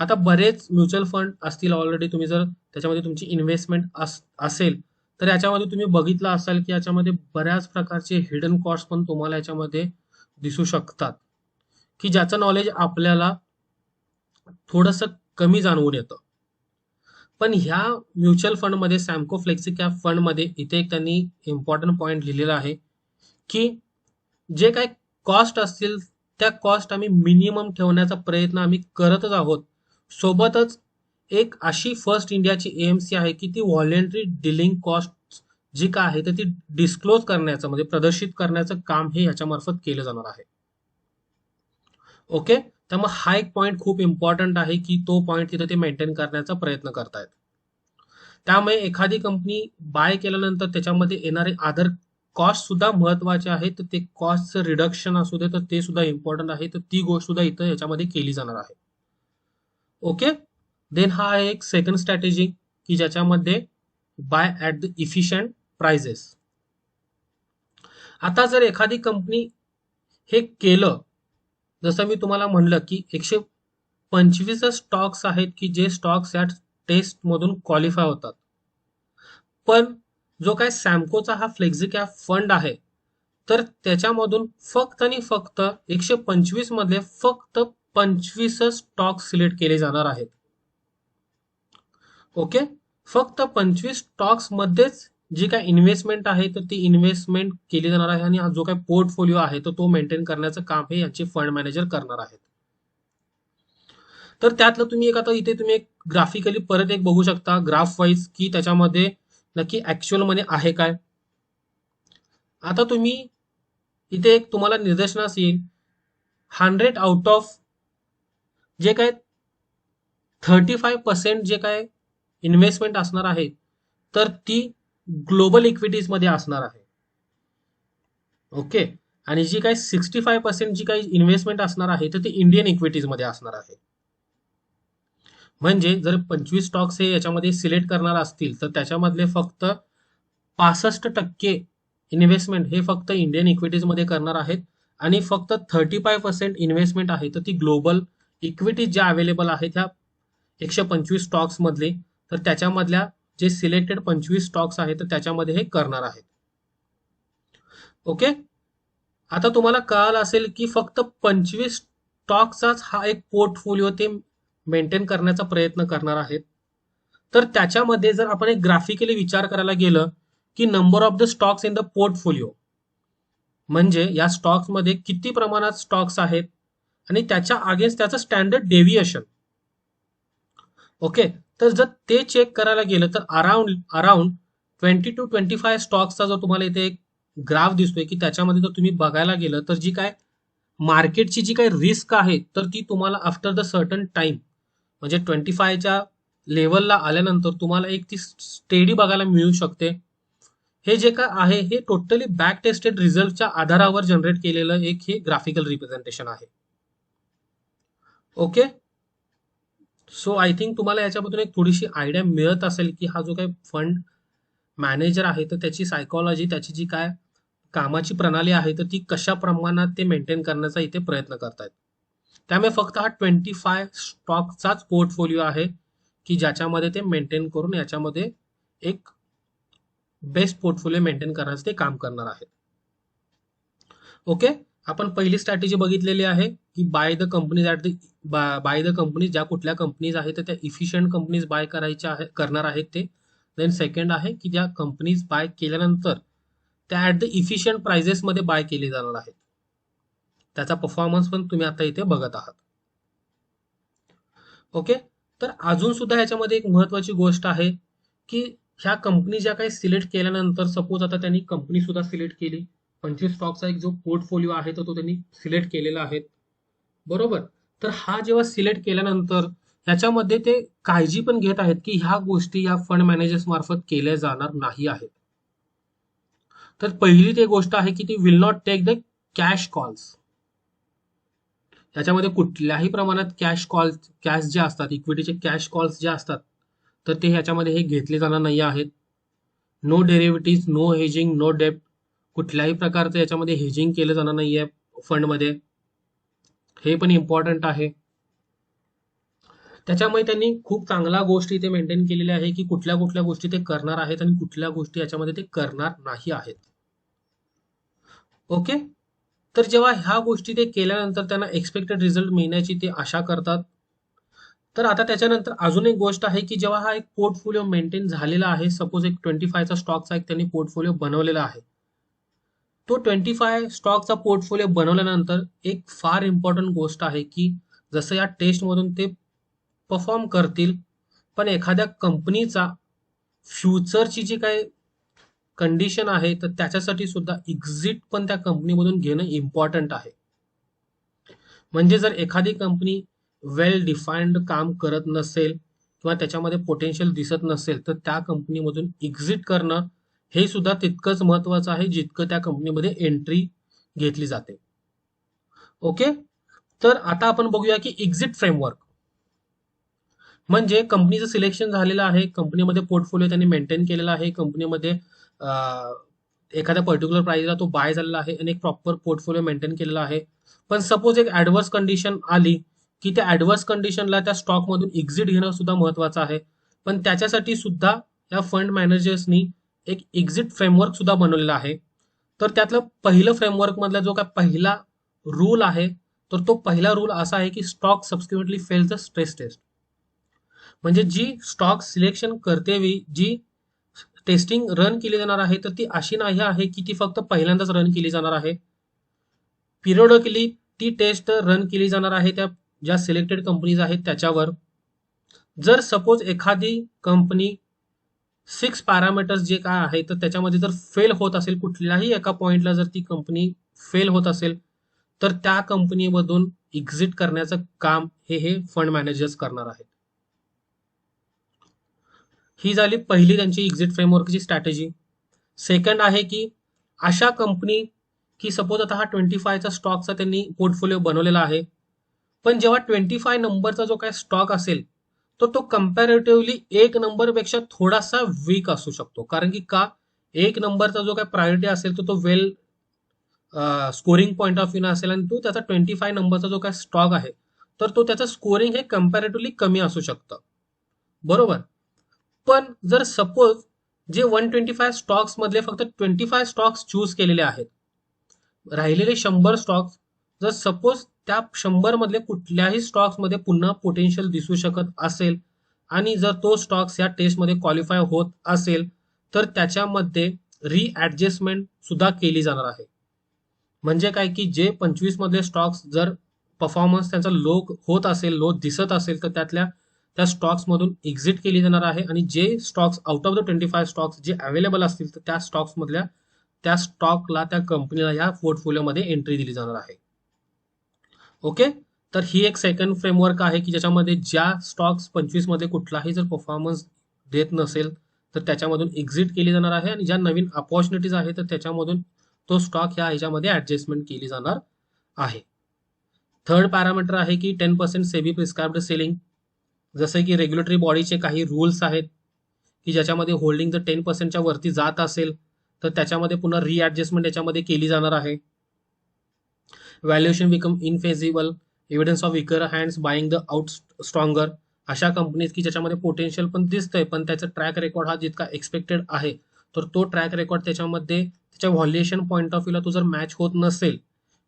आता बरेच म्युच्युअल फंड असतील ऑलरेडी, तुम्ही जर त्याच्यामध्ये तुमची इन्व्हेस्टमेंट असेल तर याच्यामध्ये तुम्ही बघितलं असाल की याच्यामध्ये बऱ्याच प्रकारचे हिडन कॉस्ट पण तुम्हाला याच्यामध्ये दिसू शकतात, की ज्याचं नॉलेज आपल्याला थोडंसं कमी जाणवून येतं. पण ह्या म्युच्युअल फंडमध्ये, सॅमको फ्लेक्सी कॅप फंडमध्ये इथे एक त्यांनी इम्पॉर्टंट पॉईंट लिहिलेला आहे की जे काही कॉस्ट असतील त्या कॉस्ट आम्ही मिनिमम ठेवण्याचा प्रयत्न आम्ही करतच आहोत. सोबतच एक अशी फर्स्ट इंडियाची एएमसी आहे की ती व्हॉलेंटरी डिलिंग कॉस्ट जी काय आहे तर ती डिस्क्लोज करण्याचं म्हणजे प्रदर्शित करण्याचं काम हे ह्याच्यामार्फत केलं जाणार आहे. ओके. त्यामुळे हा एक पॉईंट खूप इम्पॉर्टंट आहे की तो पॉईंट तिथे ते मेंटेन करण्याचा प्रयत्न करतायत. त्यामुळे एखादी कंपनी बाय केल्यानंतर त्याच्यामध्ये येणारे अदर कॉस्ट सुद्धा महत्वाचे आहे, तर ते कॉस्टचं रिडक्शन असू दे तर ते सुद्धा इम्पॉर्टंट आहे, तर ती गोष्ट सुद्धा इथं याच्यामध्ये केली जाणार आहे. ओके. देन हा आहे एक सेकंड स्ट्रॅटेजी की ज्याच्यामध्ये buy at the efficient prices. आता जर एखादी कंपनी हे केलं, जसं मी तुम्हाला म्हणलं की 125 स्टॉक्स आहेत की जे स्टॉक्स या टेस्ट मधून क्वालिफाय होतात, पण जो काय सॅमकोचा हा फ्लेक्झी कॅप फंड आहे तर त्याच्यामधून फक्त आणि फक्त 125 मधले फक्त 25 स्टॉक सिलेक्ट केले जाणार आहेत. ओके. फक्त 25 स्टॉक्स मध्येच जी काय इन्व्हेस्टमेंट आहे तर ती इन्व्हेस्टमेंट केली जाणार आहे आणि हा जो काय पोर्टफोलिओ आहे तर तो मेंटेन करण्याचं काम हे यांचे फंड मॅनेजर करणार आहेत. तर त्यातलं तुम्ही एक आता इथे तुम्ही एक ग्राफिकली परत एक बघू शकता ग्राफ वाईज की त्याच्यामध्ये नक्की ऍक्च्युअल मध्ये आहे काय. आता तुम्ही इथे एक तुम्हाला निदर्शनास येईल 100 आउट ऑफ जे काय 35% जे काय इन्व्हेस्टमेंट असणार आहे तर ती ग्लोबल इक्विटीज मध्ये असणार आहे. ओके. आणि जी काय 65% जी काही इन्व्हेस्टमेंट असणार आहे तर ती इंडियन इक्विटीज मध्ये असणार आहे. म्हणजे जर 25 स्टॉक्स हे याच्यामध्ये सिलेक्ट करणार असतील तर त्याच्यामधले फक्त 65% इन्व्हेस्टमेंट हे फक्त इंडियन इक्विटीज मध्ये करणार आहेत आणि फक्त 35% इन्व्हेस्टमेंट आहे तर ती ग्लोबल इक्विटीज ज्या अवेलेबल आहेत ह्या 125 स्टॉक्स मधले, तर त्याच्यामधल्या जे सिलेक्टेड 25 स्टॉक्स आहेत तर त्याच्यामध्ये हे करणार आहेत. ओके. आता तुम्हाला कळालं असेल की फक्त 25 स्टॉक्सचाच हा एक पोर्टफोलिओ ते मेंटेन करण्याचा प्रयत्न करणार आहेत. तर त्याच्यामध्ये जर आपण एक ग्राफिकली विचार करायला गेलं की number of the stocks in the portfolio म्हणजे या स्टॉक्स मध्ये किती प्रमाणात स्टॉक्स आहेत आणि त्याच्या अगेन्स्ट त्याचं स्टँडर्ड डेव्हिएशन. ओके. तर जर ते चेक करायला गेलं तर अराउंड 20 to 25 स्टॉक्सचा जो तुम्हाला इथे एक ग्राफ दिसतोय की त्याच्यामध्ये जर तुम्ही बघायला गेलं तर जी काय मार्केटची जी काही रिस्क आहे तर ती तुम्हाला आफ्टर द सर्टन टाइम म्हणजे 25च्या लेवलला आल्यानंतर तुम्हाला एक ती स्टेडी बघायला मिळू शकते. हे जे काय आहे हे टोटली बॅक टेस्टेड रिझल्टच्या आधारावर जनरेट केलेलं एक हे ग्राफिकल रिप्रेझेंटेशन आहे. ओके. सो आय थिंक तुम्हाला याच्याबद्दल एक थोडीशी आयडिया मिळत असेल की हा जो काही फंड मॅनेजर आहे तर त्याची सायकॉलॉजी, त्याची जी काय कामाची प्रणाली आहे तर ती कशा प्रमाणात ते मेंटेन करण्याचा इथे प्रयत्न करतायत. त्यामुळे फक्त हा 25 स्टॉकचाच पोर्टफोलिओ आहे की ज्याच्यामध्ये ते मेंटेन करून याच्यामध्ये एक बेस्ट पोर्टफोलिओ मेंटेन करण्याचं ते काम करणार आहे. ओके. आपण पहिली स्ट्रॅटेजी बघितलेली आहे की बाय द कंपनीज ज्या कुठल्या कंपनीज आहेत तर त्या इफिशियंट कंपनीज बाय करणार आहेत ते. देन सेकंड आहे की ज्या कंपनीज बाय केल्यानंतर त्या ऍट द इफिशियंट प्राइजेस मध्ये बाय केली जाणार आहेत. त्याचा परफॉर्मन्स पण तुम्ही आता इथे बघत आहात. ओके. तर अजून सुद्धा ह्याच्यामध्ये एक महत्वाची गोष्ट आहे की ह्या कंपनी ज्या काही सिलेक्ट केल्यानंतर सपोज आता त्यांनी कंपनी सुद्धा सिलेक्ट केली, 25 स्टॉकचा एक जो पोर्टफोलिओ आहे तर तो त्यांनी सिलेक्ट केलेला आहे, बरोबर. तर हा जेव्हा सिलेक्ट केल्यानंतर ह्याच्यामध्ये ते काळजी पण घेत आहेत की ह्या गोष्टी या फंड मॅनेजर्स मार्फत केल्या जाणार नाही आहेत. तर पहिली ती गोष्ट आहे की ती will not take the cash calls. याच्यामध्ये कुठल्याही प्रमाणात कॅश जे असतात, इक्विटीचे कॅश कॉल्स जे असतात तर ते ह्याच्यामध्ये हे घेतले जाणार नाही आहेत. No derivative, no hedging, no डेप्ट, कुठल्याही प्रकारचं याच्यामध्ये हेजिंग केलं जाणार नाहीये. फंडमध्ये, हे पण इम्पॉर्टंट आहे. त्याच्यामुळे त्यांनी खूप चांगल्या गोष्टी इथे मेंटेन केलेल्या आहे की कुठल्या कुठल्या गोष्टी ते करणार आहेत आणि कुठल्या गोष्टी याच्यामध्ये ते करणार नाही आहेत. ओके. तर जेव्हा ह्या गोष्टी ते केल्यानंतर त्यांना एक्सपेक्टेड रिझल्ट मिळण्याची ते आशा करतात. तर आता त्याच्यानंतर अजून एक गोष्ट आहे की जेव्हा हा एक पोर्टफोलिओ मेंटेन झालेला आहे, सपोज एक 25चा स्टॉकचा एक त्यांनी पोर्टफोलिओ बनवलेला आहे, तो 25 स्टॉकचा पोर्टफोलिओ बनवल्यानंतर एक फार इम्पॉर्टंट गोष्ट आहे की जसं या टेस्टमधून ते परफॉर्म करतील, पण एखाद्या कंपनीचा फ्युचरची जी काही कंडिशन आहे तर त्याच्यासाठी सुद्धा एक्झिट पण त्या कंपनीमधून घेणं इम्पॉर्टंट आहे. म्हणजे जर एखादी कंपनी वेल डिफाईन्ड काम करत नसेल किंवा त्याच्यामध्ये पोटेन्शियल दिसत नसेल तर त्या कंपनीमधून एक्झिट करणं हे सुद्धा तितकंच महत्वाचं आहे जितकं त्या कंपनीमध्ये एंट्री घेतली जाते. ओके. तर आता आपण बघूया की एक्झिट फ्रेमवर्क म्हणजे कंपनीचं सिलेक्शन झालेलं आहे, कंपनीमध्ये पोर्टफोलिओ त्यांनी मेंटेन केलेला आहे, कंपनीमध्ये एखाद्या पर्टिक्युलर प्राइसला तो बाय झालेला आहे आणि एक प्रॉपर पोर्टफोलिओ मेंटेन केलेला आहे. पण सपोज एक ऍडव्हर्स कंडिशन आली की त्या ऍडव्हर्स कंडिशनला त्या स्टॉकमधून एक्झिट घेणं सुद्धा महत्वाचं आहे. पण त्याच्यासाठी सुद्धा या फंड मॅनेजर्सनी एक एक्झिट फ्रेमवर्क सुद्धा बनवलेला आहे. तर त्यातलं पहिलं फ्रेमवर्क मधला जो काय पहिला रूल आहे तर तो पहिला रूल असा आहे की stock subsequently fail the stress test. म्हणजे जी स्टॉक सिलेक्शन करते वेळी जी टेस्टिंग रन केली जाणार आहे तर ती अशी नाही आहे की ती फक्त पहिल्यांदाच रन केली जाणार आहे. पिरियडिकली ती टेस्ट रन केली जाणार आहे त्या ज्या सिलेक्टेड कंपनीज आहेत त्याच्यावर. जर सपोज एखादी कंपनी 6 पॅरामीटर्स जे काय आहे तर त्याच्यामध्ये जर फेल होत असेल, कुठल्याही एका पॉइंटला जर ती कंपनी फेल होत असेल तर त्या कंपनीमधून एक्झिट करण्याचं काम हे फंड मॅनेजर्स करणार आहेत. ही झाली पहिली त्यांची एक्झिट फ्रेमवर्कची स्ट्रॅटेजी. सेकंड आहे की अशा कंपनी की सपोज आता हा 25चा स्टॉकचा त्यांनी पोर्टफोलिओ बनवलेला आहे, पण जेव्हा 25 नंबरचा जो काय स्टॉक असेल तर तो कम्पॅरेटिव्हली एक नंबरपेक्षा थोडासा वीक असू शकतो. कारण की का, एक नंबरचा जो काय प्रायोरिटी असेल तो वेल स्कोरिंग पॉईंट ऑफ व्ह्यू असेल आणि तो त्याचा 25 नंबरचा जो काय स्टॉक आहे तर तो त्याचं स्कोरिंग हे कम्पॅरेटिव्हली कमी असू शकतं. बरोबर. पण जर सपोज जे 125 स्टॉक्स मधले फक्त 25 स्टॉक्स चूज केलेले आहेत, राहिलेले 100 स्टॉक्स जर सपोज त्या 100 मधले कुठल्याही स्टॉक्स मध्ये पुन्हा पोटेन्शियल दिसू शकत असेल आणि जर तो स्टॉक्स या टेस्टमध्ये क्वालिफाय होत असेल तर त्याच्यामध्ये रिॲडजस्टमेंट सुद्धा केली जाणार आहे. म्हणजे काय की जे 25 मधले स्टॉक्स जर परफॉर्मन्स त्यांचा लो होत असेल, लो दिसत असेल तर त्या स्टॉक्स मधून एक्झिट केली जाणार आहे आणि जे stocks out of the 25 stocks जे अवेलेबल असतील तर त्या स्टॉक्स मधल्या त्या स्टॉकला त्या कंपनीला या पोर्टफोलिओमध्ये एंट्री दिली जाणार आहे. ओके. तर ही एक सेकंड फ्रेमवर्क आहे की ज्याच्यामध्ये ज्या स्टॉक्स 25 मध्ये कुठलाही जर परफॉर्मन्स देत नसेल तर त्याच्यामधून एक्झिट केली जाणार आहे आणि ज्या नवीन अपॉर्च्युनिटीज आहेत तर त्याच्यामधून तो स्टॉक ह्याच्यामध्ये ऍडजस्टमेंट केली जाणार आहे. थर्ड पॅरामीटर आहे की 10% सेबी प्रिस्क्राइब्ड सेलिंग. जसं की रेग्युलेटरी बॉडीचे काही रूल्स आहेत की ज्याच्यामध्ये होल्डिंग जर 10%च्या वरती जात असेल तर त्याच्यामध्ये पुन्हा रिॲडजस्टमेंट याच्यामध्ये केली जाणार आहे. Valuation become infeasible, evidence of weaker hands buying the out stronger. अशा कंपनीज की ज्याच्यामध्ये पोटेन्शियल पण दिसतंय पण त्याचा ट्रॅक रेकॉर्ड हा जितका एक्सपेक्टेड आहे तर तो ट्रॅक रेकॉर्ड त्याच्यामध्ये त्याच्या व्हॅल्युएशन पॉईंट ऑफ व्ह्यूला तो जर मॅच होत नसेल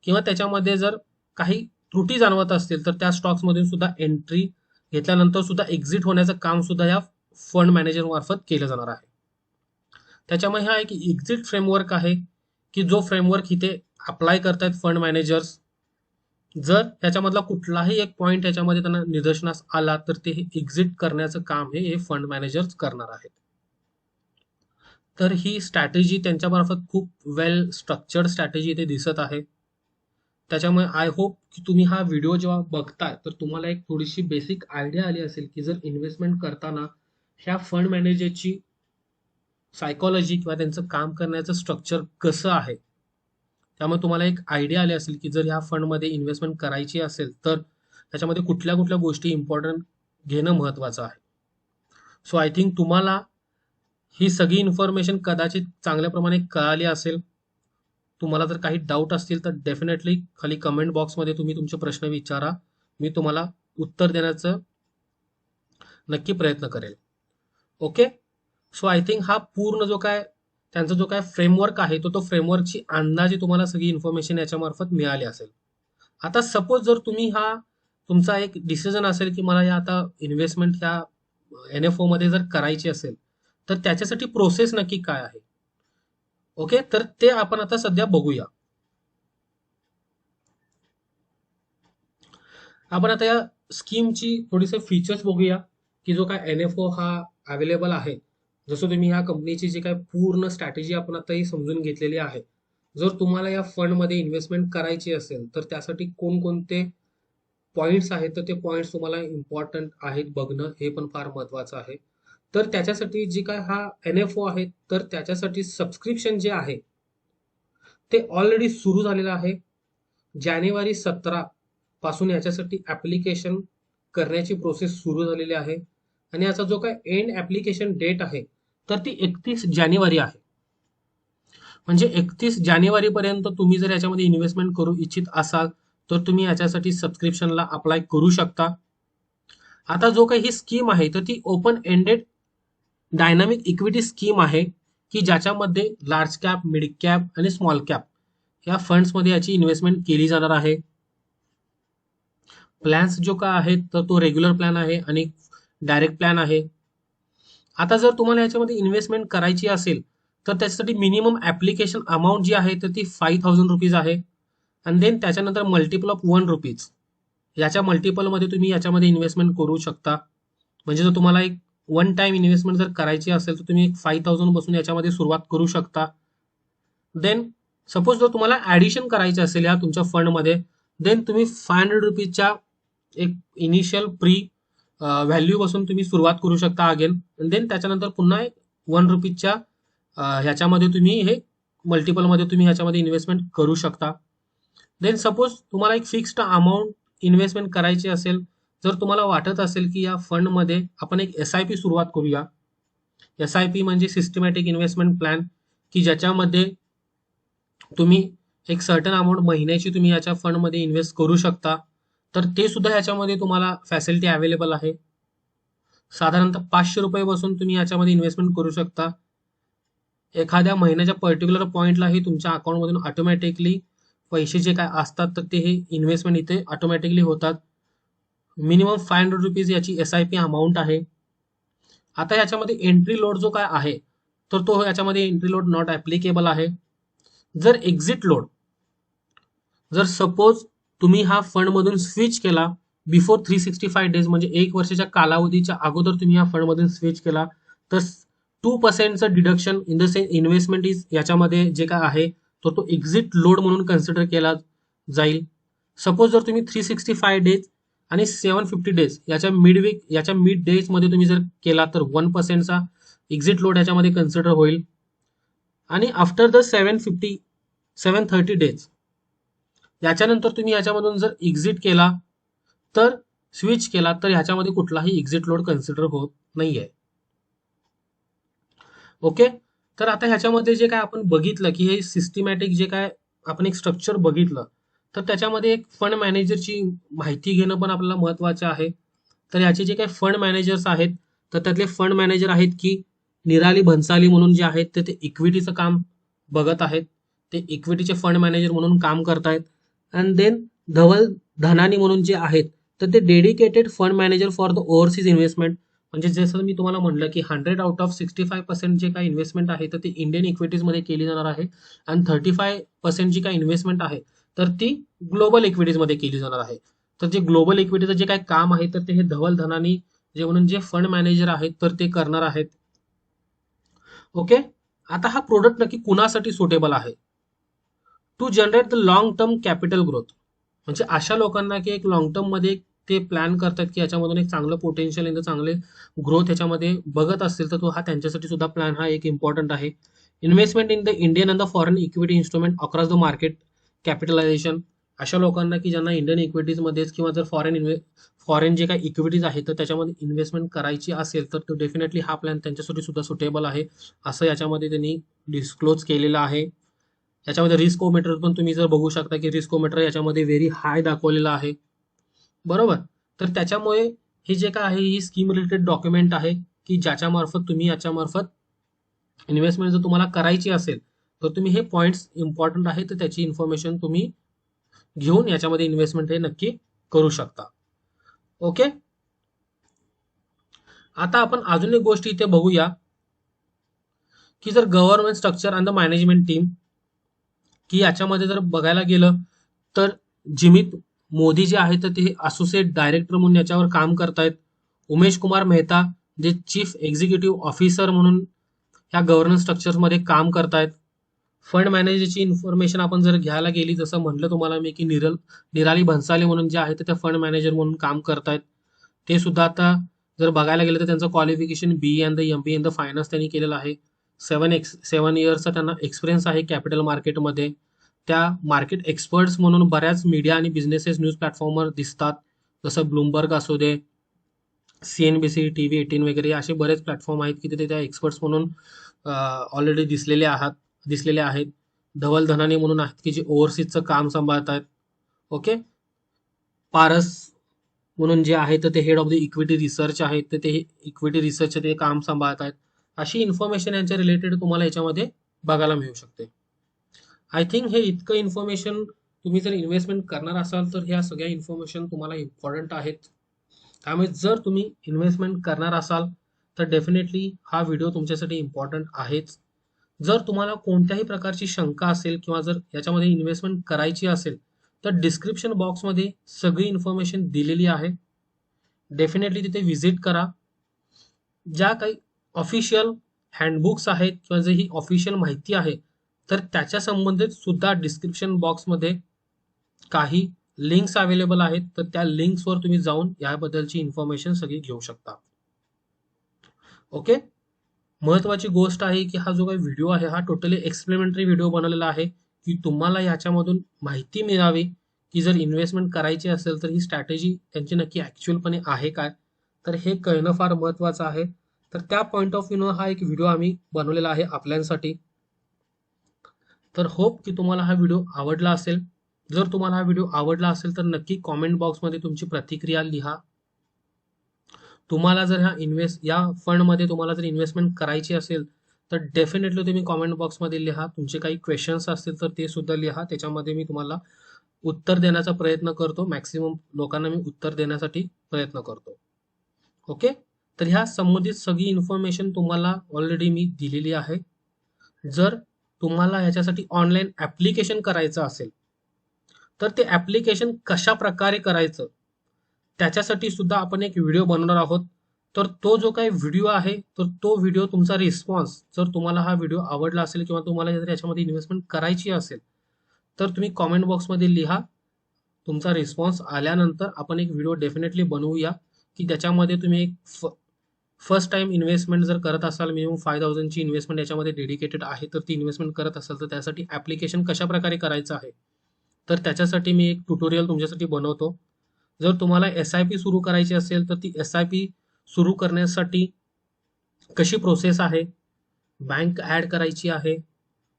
किंवा त्याच्यामध्ये जर काही त्रुटी जाणवत असतील तर त्या स्टॉक्समधून सुद्धा एंट्री घेतल्यानंतर सुद्धा एक्झिट होण्याचं काम सुद्धा या फंड मॅनेजर मार्फत केलं जाणार आहे. त्याच्यामुळे हा एक एक्झिट फ्रेमवर्क आहे की जो फ्रेमवर्क इथे अप्लाय करतायत फंड मॅनेजर्स. जर त्याच्यामधला कुठलाही एक पॉईंट याच्यामध्ये त्यांना निदर्शनास आला तर ते एक्झिट करण्याचं काम हे फंड मॅनेजर्स करणार आहेत. तर ही स्ट्रॅटेजी त्यांच्यामार्फत खूप वेल स्ट्रक्चर्ड स्ट्रॅटेजी इथे दिसत आहे. त्याच्यामुळे आय होप की तुम्ही हा व्हिडिओ जेव्हा बघताय तर तुम्हाला एक थोडीशी बेसिक आयडिया आली असेल की जर इन्व्हेस्टमेंट करताना ह्या फंड मॅनेजरची सायकॉलॉजी किंवा त्यांचं काम करण्याचं स्ट्रक्चर कसं आहे. त्यामुळे तुम्हाला एक आयडिया आली असेल की जर ह्या फंडमध्ये इन्व्हेस्टमेंट करायची असेल तर त्याच्यामध्ये कुठल्या कुठल्या गोष्टी इम्पॉर्टंट घेणं महत्वाचं आहे. सो आय थिंक तुम्हाला ही सगळी इन्फॉर्मेशन कदाचित चांगल्या प्रमाणे कळाली असेल. तुम्हाला जर काही डाऊट असतील तर डेफिनेटली खाली कमेंट बॉक्समध्ये तुम्ही तुमचे प्रश्न विचारा. मी तुम्हाला उत्तर देण्याचं नक्की प्रयत्न करेल. ओके. सो आय थिंक हा पूर्ण जो काय त्यांचा जो काय फ्रेमवर्क आहे तो फ्रेमवर्कची अंदाजे तुम्हाला सगळी इन्फॉर्मेशन याच्यामार्फत मिळाली असेल. आता सपोज जर तुम्ही हा तुमचा एक डिसिजन असेल की मला या आता इन्व्हेस्टमेंट ह्या NFO मध्ये जर करायची असेल तर त्याच्यासाठी प्रोसेस नक्की काय आहे. ओके, तर ते आपण आता सध्या बघूया. आपण आता या स्कीमची थोडीसे फीचर्स बघूया की जो काय NFO हा अवेलेबल आहे. जसं तुम्ही ह्या कंपनीची जी काय पूर्ण स्ट्रॅटेजी आपण आता ही समजून घेतलेली आहे. जर तुम्हाला या फंडमध्ये इन्व्हेस्टमेंट करायची असेल तर त्यासाठी कोणकोणते पॉईंट्स आहेत तर ते पॉईंट्स तुम्हाला इम्पॉर्टंट आहेत बघणं हे पण फार महत्वाचं आहे. तर त्याच्यासाठी जी काय हा NFO आहे तर त्याच्यासाठी सबस्क्रिप्शन जे आहे ते ऑलरेडी सुरू झालेलं आहे. जानेवारी 17 पासून याच्यासाठी ऍप्लिकेशन करण्याची प्रोसेस सुरू झालेली आहे आणि याचा जो काय एंड ऍप्लिकेशन डेट आहे तर ती 31 जानेवारी आहे. म्हणजे 31 जानेवारी पर्यंत तुम्ही जर याच्यामध्ये इन्व्हेस्टमेंट करू इच्छित असाल तर तुम्ही याच्यासाठी सबस्क्रिप्शनला अप्लाय करू शकता. आता जो काही ही स्कीम आहे तर ती open ended dynamic equity scheme आहे की ज्याच्यामध्ये लार्ज कॅप, मिड कॅप आणि स्मॉल कॅप या फंड्समध्ये याची इन्व्हेस्टमेंट केली जाणार आहे. प्लॅन्स जो काय आहे तर तो रेग्युलर प्लॅन आहे आणि डायरेक्ट प्लॅन आहे. आता जर तुम्हाला याच्यामध्ये इन्व्हेस्टमेंट करायची असेल तर त्याच्यासाठी मिनिमम ऍप्लिकेशन अमाऊंट जी आहे तर ती 5,000 रुपीज आहे आणि देन त्याच्यानंतर मल्टिपल ऑफ 1 रुपीज याच्या मल्टिपलमध्ये तुम्ही याच्यामध्ये इन्व्हेस्टमेंट करू शकता. म्हणजे जर तुम्हाला एक वन टाइम इन्व्हेस्टमेंट जर करायची असेल तर तुम्ही 5,000 पासून याच्यामध्ये सुरुवात करू शकता. देन सपोज जर तुम्हाला ऍडिशन करायचे असेल या तुमच्या फंडमध्ये देन तुम्ही 500 रुपीजच्या एक इनिशियल प्री व्हॅल्यू पासून तुम्ही सुरुवात करू शकता अगेन. देन त्याच्यानंतर पुन्हा 1 रुपीजच्या ह्याच्यामध्ये तुम्ही हे मल्टिपलमध्ये तुम्ही ह्याच्यामध्ये इन्व्हेस्टमेंट करू शकता. देन सपोज तुम्हाला एक फिक्स्ड अमाऊंट इन्व्हेस्टमेंट करायची असेल जर तुम्हाला वाटत असेल की या फंडमध्ये आपण एक SIP सुरुवात करूया. SIP म्हणजे सिस्टमॅटिक इन्व्हेस्टमेंट प्लॅन की ज्याच्यामध्ये तुम्ही एक सर्टन अमाऊंट महिन्याची तुम्ही याच्या फंडमध्ये इन्व्हेस्ट करू शकता. तर ते सुद्धा याच्यामध्ये तुम्हाला फॅसिलिटी अवेलेबल आहे. साधारणतः 500 रुपयापासून तुम्ही याच्यामध्ये इन्व्हेस्टमेंट करू शकता. एखाद्या महिन्याच्या पर्टिक्युलर पॉईंटलाही तुमच्या अकाउंटमधून ऑटोमॅटिकली पैसे जे काय असतात तर ते हे इन्व्हेस्टमेंट इथे ऑटोमॅटिकली होतात. मिनिमम 500 रुपीज याची SIP अमाऊंट आहे. आता याच्यामध्ये एंट्री लोड जो काय आहे तर तो याच्यामध्ये एंट्री लोड नॉट ऍप्लिकेबल आहे. जर एक्झिट लोड जर सपोज तुम्ही हा फंडमधून स्विच केला बिफोर 365 डेज म्हणजे 1 वर्षाच्या कालावधीच्या अगोदर तुम्ही या फंडमधून स्विच केला तर 2% deduction in the same investment is याच्यामध्ये जे काय आहे तर तो एक्झिट लोड म्हणून कन्सिडर केला जाईल. सपोज जर तुम्ही 365 डेज आणि 750 डेज याच्या मिड डेज मध्ये तुम्ही जर केला तर 1%चा एक्झिट लोड याच्यामध्ये कन्सिडर होईल. आणि आफ्टर द 730 डेज याच्यानंतर तुम्ही याच्यामधून जर एक्झिट केला तर स्विच केला तर ह्याच्यामध्ये कुठलाही एक्झिट लोड कन्सिडर होत नाहीये. ओके, तर आता ह्याच्यामध्ये जे काय आपण बघितलं की हे सिस्टमॅटिक जे काय आपण एक स्ट्रक्चर बघितलं तर त्याच्यामध्ये एक फंड मॅनेजरची माहिती घेणं पण आपल्याला महत्वाचं आहे. तर याचे जे काही फंड मॅनेजर्स आहेत तर त्यातले फंड मॅनेजर आहेत की निराली भन्साली म्हणून जे आहेत ते इक्विटीचं काम बघत आहेत. ते इक्विटीचे फंड मॅनेजर म्हणून काम करतायत. अँड देन धवल धनानी म्हणून जे आहेत तर ते dedicated fund manager for the overseas investment. म्हणजे जसं मी तुम्हाला म्हटलं की 100 आउट ऑफ 65% जे काही इन्व्हेस्टमेंट आहे तर ते इंडियन इक्विटीजमध्ये केली जाणार आहे आणि 35% जी काही इन्व्हेस्टमेंट आहे तर ती ग्लोबल इक्विटीजमध्ये केली जाणार आहे. तर जे ग्लोबल इक्विटीचं जे काही काम आहे तर ते हे धवल धनानी जे म्हणून जे फंड मॅनेजर आहेत तर ते करणार आहेत. ओके, आता हा प्रोडक्ट नक्की कुणासाठी सुटेबल आहे? To generate the long term capital growth. म्हणजे अशा लोकांना की एक लॉंग टर्म मध्ये ते प्लॅन करतात की याच्यामधून एक चांगलं पोटेन्शियल इन द चांगले ग्रोथ याच्यामध्ये बघत असतील तर तो हा त्यांच्यासाठी सुद्धा प्लॅन हा एक इम्पॉर्टंट आहे. Investment in the Indian and the foreign equity instrument across the market capitalisation. अशा लोकांना की ज्यांना इंडियन इक्विटीजमध्येच किंवा जर फॉरेन जे काही इक्विटीज आहेत तर त्याच्यामध्ये इन्व्हेस्टमेंट करायची असेल तर तो डेफिनेटली हा प्लॅन त्यांच्यासाठी सुद्धा सुटेबल आहे असं याच्यामध्ये त्यांनी डिस्क्लोज केलेलं आहे. याच्यामध्ये रिस्कोमीटर पण तुम्ही जर बघू शकता की रिस्कोमीटर याच्यामध्ये व्हेरी हाय दाखवलेलं आहे, बरोबर. तर त्याच्यामुळे हे जे काय आहे ही स्कीम रिलेटेड डॉक्युमेंट आहे की ज्याच्या मार्फत तुम्ही याच्यामार्फत इन्व्हेस्टमेंट जर तुम्हाला करायची असेल तर तुम्ही हे पॉइंट्स इम्पॉर्टंट आहे तर त्याची इन्फॉर्मेशन तुम्ही घेऊन याच्यामध्ये इन्व्हेस्टमेंट हे नक्की करू शकता. ओके. आता आपण अजून एक गोष्ट इथे बघूया की जर government structure and the management team की याच्यामध्ये जर बघायला गेलं तर जिमित मोदी जे आहेत ते असोसिएट डायरेक्टर म्हणून याच्यावर काम करतायत. उमेश कुमार मेहता जे चीफ एक्झिक्युटिव्ह ऑफिसर म्हणून ह्या गव्हर्नन्स स्ट्रक्चरमध्ये काम करतायत. फंड मॅनेजरची इन्फॉर्मेशन आपण जर घ्यायला गेली जसं म्हटलं तुम्हाला मी की निराली भन्साले म्हणून जे आहेत ते फंड मॅनेजर म्हणून काम करतायत. ते सुद्धा आता जर बघायला गेलं तर त्यांचं qualification BE and the MBA in the finance त्यांनी केलेलं आहे. 7 इयर्सचा त्यांना एक्सपिरियन्स आहे कॅपिटल मार्केटमध्ये. त्या मार्केट एक्सपर्ट्स म्हणून बऱ्याच मीडिया आणि बिझनेसेस न्यूज प्लॅटफॉर्मवर दिसतात, जसं ब्लूमबर्ग असू दे, CNBC, TV18 वगैरे असे बरेच प्लॅटफॉर्म आहेत की तिथे त्या एक्सपर्ट्स म्हणून ऑलरेडी दिसलेले आहेत. धवल धनानी म्हणून आहेत की जे ओव्हरसीजचं काम सांभाळत आहेत. ओके. पारस म्हणून जे आहे तर ते head of the equity research आहेत तर ते इक्विटी रिसर्च ते काम सांभाळत आहेत. अशी इन्फॉर्मेशन यांच्या रिलेटेड तुम्हाला याच्यामध्ये बघायला मिळू शकते. आय थिंक हे इतकं इन्फॉर्मेशन तुम्ही जर इन्व्हेस्टमेंट करणार असाल तर ह्या सगळ्या इन्फॉर्मेशन तुम्हाला इम्पॉर्टंट आहेत. त्यामुळे जर तुम्ही इन्व्हेस्टमेंट करणार असाल तर डेफिनेटली हा व्हिडिओ तुमच्यासाठी इम्पॉर्टंट आहेच. जर तुम्हाला कोणत्याही प्रकारची शंका असेल किंवा जर याच्यामध्ये इन्व्हेस्टमेंट करायची असेल तर डिस्क्रिप्शन बॉक्समध्ये सगळी इन्फॉर्मेशन दिलेली आहे. डेफिनेटली तिथे व्हिजिट करा. ज्या काही ऑफिशियल हँडबुक्स आहेत किंवा जे ही ऑफिशियल माहिती आहे तर त्याच्या संबंधित सुद्धा डिस्क्रिप्शन बॉक्समध्ये काही लिंक्स अवेलेबल आहेत, तर त्या लिंक्सवर तुम्ही जाऊन याबद्दलची इन्फॉर्मेशन सगळी घेऊ शकता. ओके. महत्वाची गोष्ट आहे की हा जो काही व्हिडिओ आहे हा टोटली एक्सप्लेमेंटरी व्हिडिओ बनवलेला आहे की तुम्हाला याच्यामधून माहिती मिळावी की जर इन्व्हेस्टमेंट करायची असेल तर ही स्ट्रॅटेजी त्यांची नक्की ॲक्च्युअलपणे आहे काय, तर हे कळणं फार महत्त्वाचं आहे. तर त्या पॉईंट ऑफ व्ह्यूनं हा एक व्हिडिओ आम्ही बनवलेला आहे आपल्यासाठी. तर होप की तुम्हाला हा व्हिडिओ आवडला असेल. जर तुम्हाला हा व्हिडिओ आवडला असेल तर नक्की कॉमेंट बॉक्समध्ये तुमची प्रतिक्रिया लिहा. तुम्हाला जर या फंडमध्ये तुम्हाला जर इन्व्हेस्टमेंट करायची असेल तर डेफिनेटली तुम्ही कॉमेंट बॉक्समध्ये लिहा. तुमचे काही क्वेश्चन्स असतील तर ते सुद्धा लिहा. त्याच्यामध्ये मी तुम्हाला उत्तर देण्याचा प्रयत्न करतो. मॅक्सिमम लोकांना मी उत्तर देण्यासाठी प्रयत्न करतो. ओके. तर ह्या संबंधित सगळी इन्फॉर्मेशन तुम्हाला ऑलरेडी मी दिलेली आहे. जर तुम्हाला ह्याच्यासाठी ऑनलाईन ॲप्लिकेशन करायचं असेल तर ते ॲप्लिकेशन कशा प्रकारे करायचं त्याच्यासाठी सुद्धा आपण एक व्हिडिओ बनवणार आहोत. तर तो जो काही व्हिडिओ आहे तर तो व्हिडिओ तुमचा रिस्पॉन्स जर तुम्हाला हा व्हिडिओ आवडला असेल किंवा तुम्हाला जर याच्यामध्ये इन्व्हेस्टमेंट करायची असेल तर तुम्ही कॉमेंट बॉक्समध्ये लिहा. तुमचा रिस्पॉन्स आल्यानंतर आपण एक व्हिडिओ डेफिनेटली बनवूया की त्याच्यामध्ये तुम्ही एक फर्स्ट टाइम इन्व्हेस्टमेंट जर करत असाल, मिनिमम 5,000ची इन्व्हेस्टमेंट याच्यामध्ये डेडिकेटेड आहे तर ती इन्व्हेस्टमेंट करत असाल तर त्यासाठी ॲप्लिकेशन कशा प्रकारे करायचं आहे तर त्याच्यासाठी मी एक ट्युटोरियल तुमच्यासाठी बनवतो. जर तुम्हाला SIP सुरू करायची असेल तर ती SIP सुरू करण्यासाठी कशी प्रोसेस आहे, बँक ॲड करायची आहे,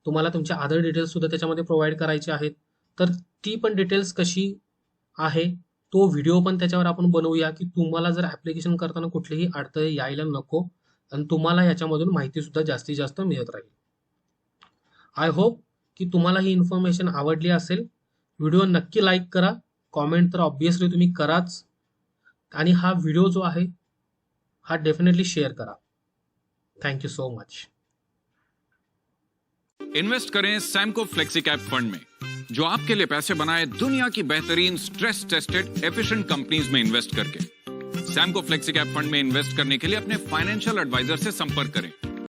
तुम्हाला तुमच्या आधार डिटेल्स सुद्धा त्याच्यामध्ये प्रोव्हाइड करायचे आहेत, तर ती पण डिटेल्स कशी आहे तो व्हिडिओ पण त्याच्यावर आपण बनवूया की तुम्हाला जर ॲप्लिकेशन करताना कुठलेही अडथळे यायला नको आणि तुम्हाला याच्यामधून माहिती सुद्धा जास्तीत जास्त मिळत राहील. आय होप की तुम्हाला ही इन्फॉर्मेशन आवडली असेल. व्हिडिओ नक्की लाईक करा. कॉमेंट तर ऑब्विसली तुम्ही कराच आणि हा व्हिडिओ जो आहे हा डेफिनेटली शेअर करा. Thank you so much. इन्वेस्ट करें सैमको फ्लेक्सी कैप फंड में जो आपके लिए पैसे बनाए दुनिया की बेहतरीन स्ट्रेस टेस्टेड एफिशिएंट कंपनीज में इन्वेस्ट करके. सैमको फ्लेक्सी कैप फंड में इन्वेस्ट करने के लिए अपने फाइनेंशियल एडवाइजर से संपर्क करें.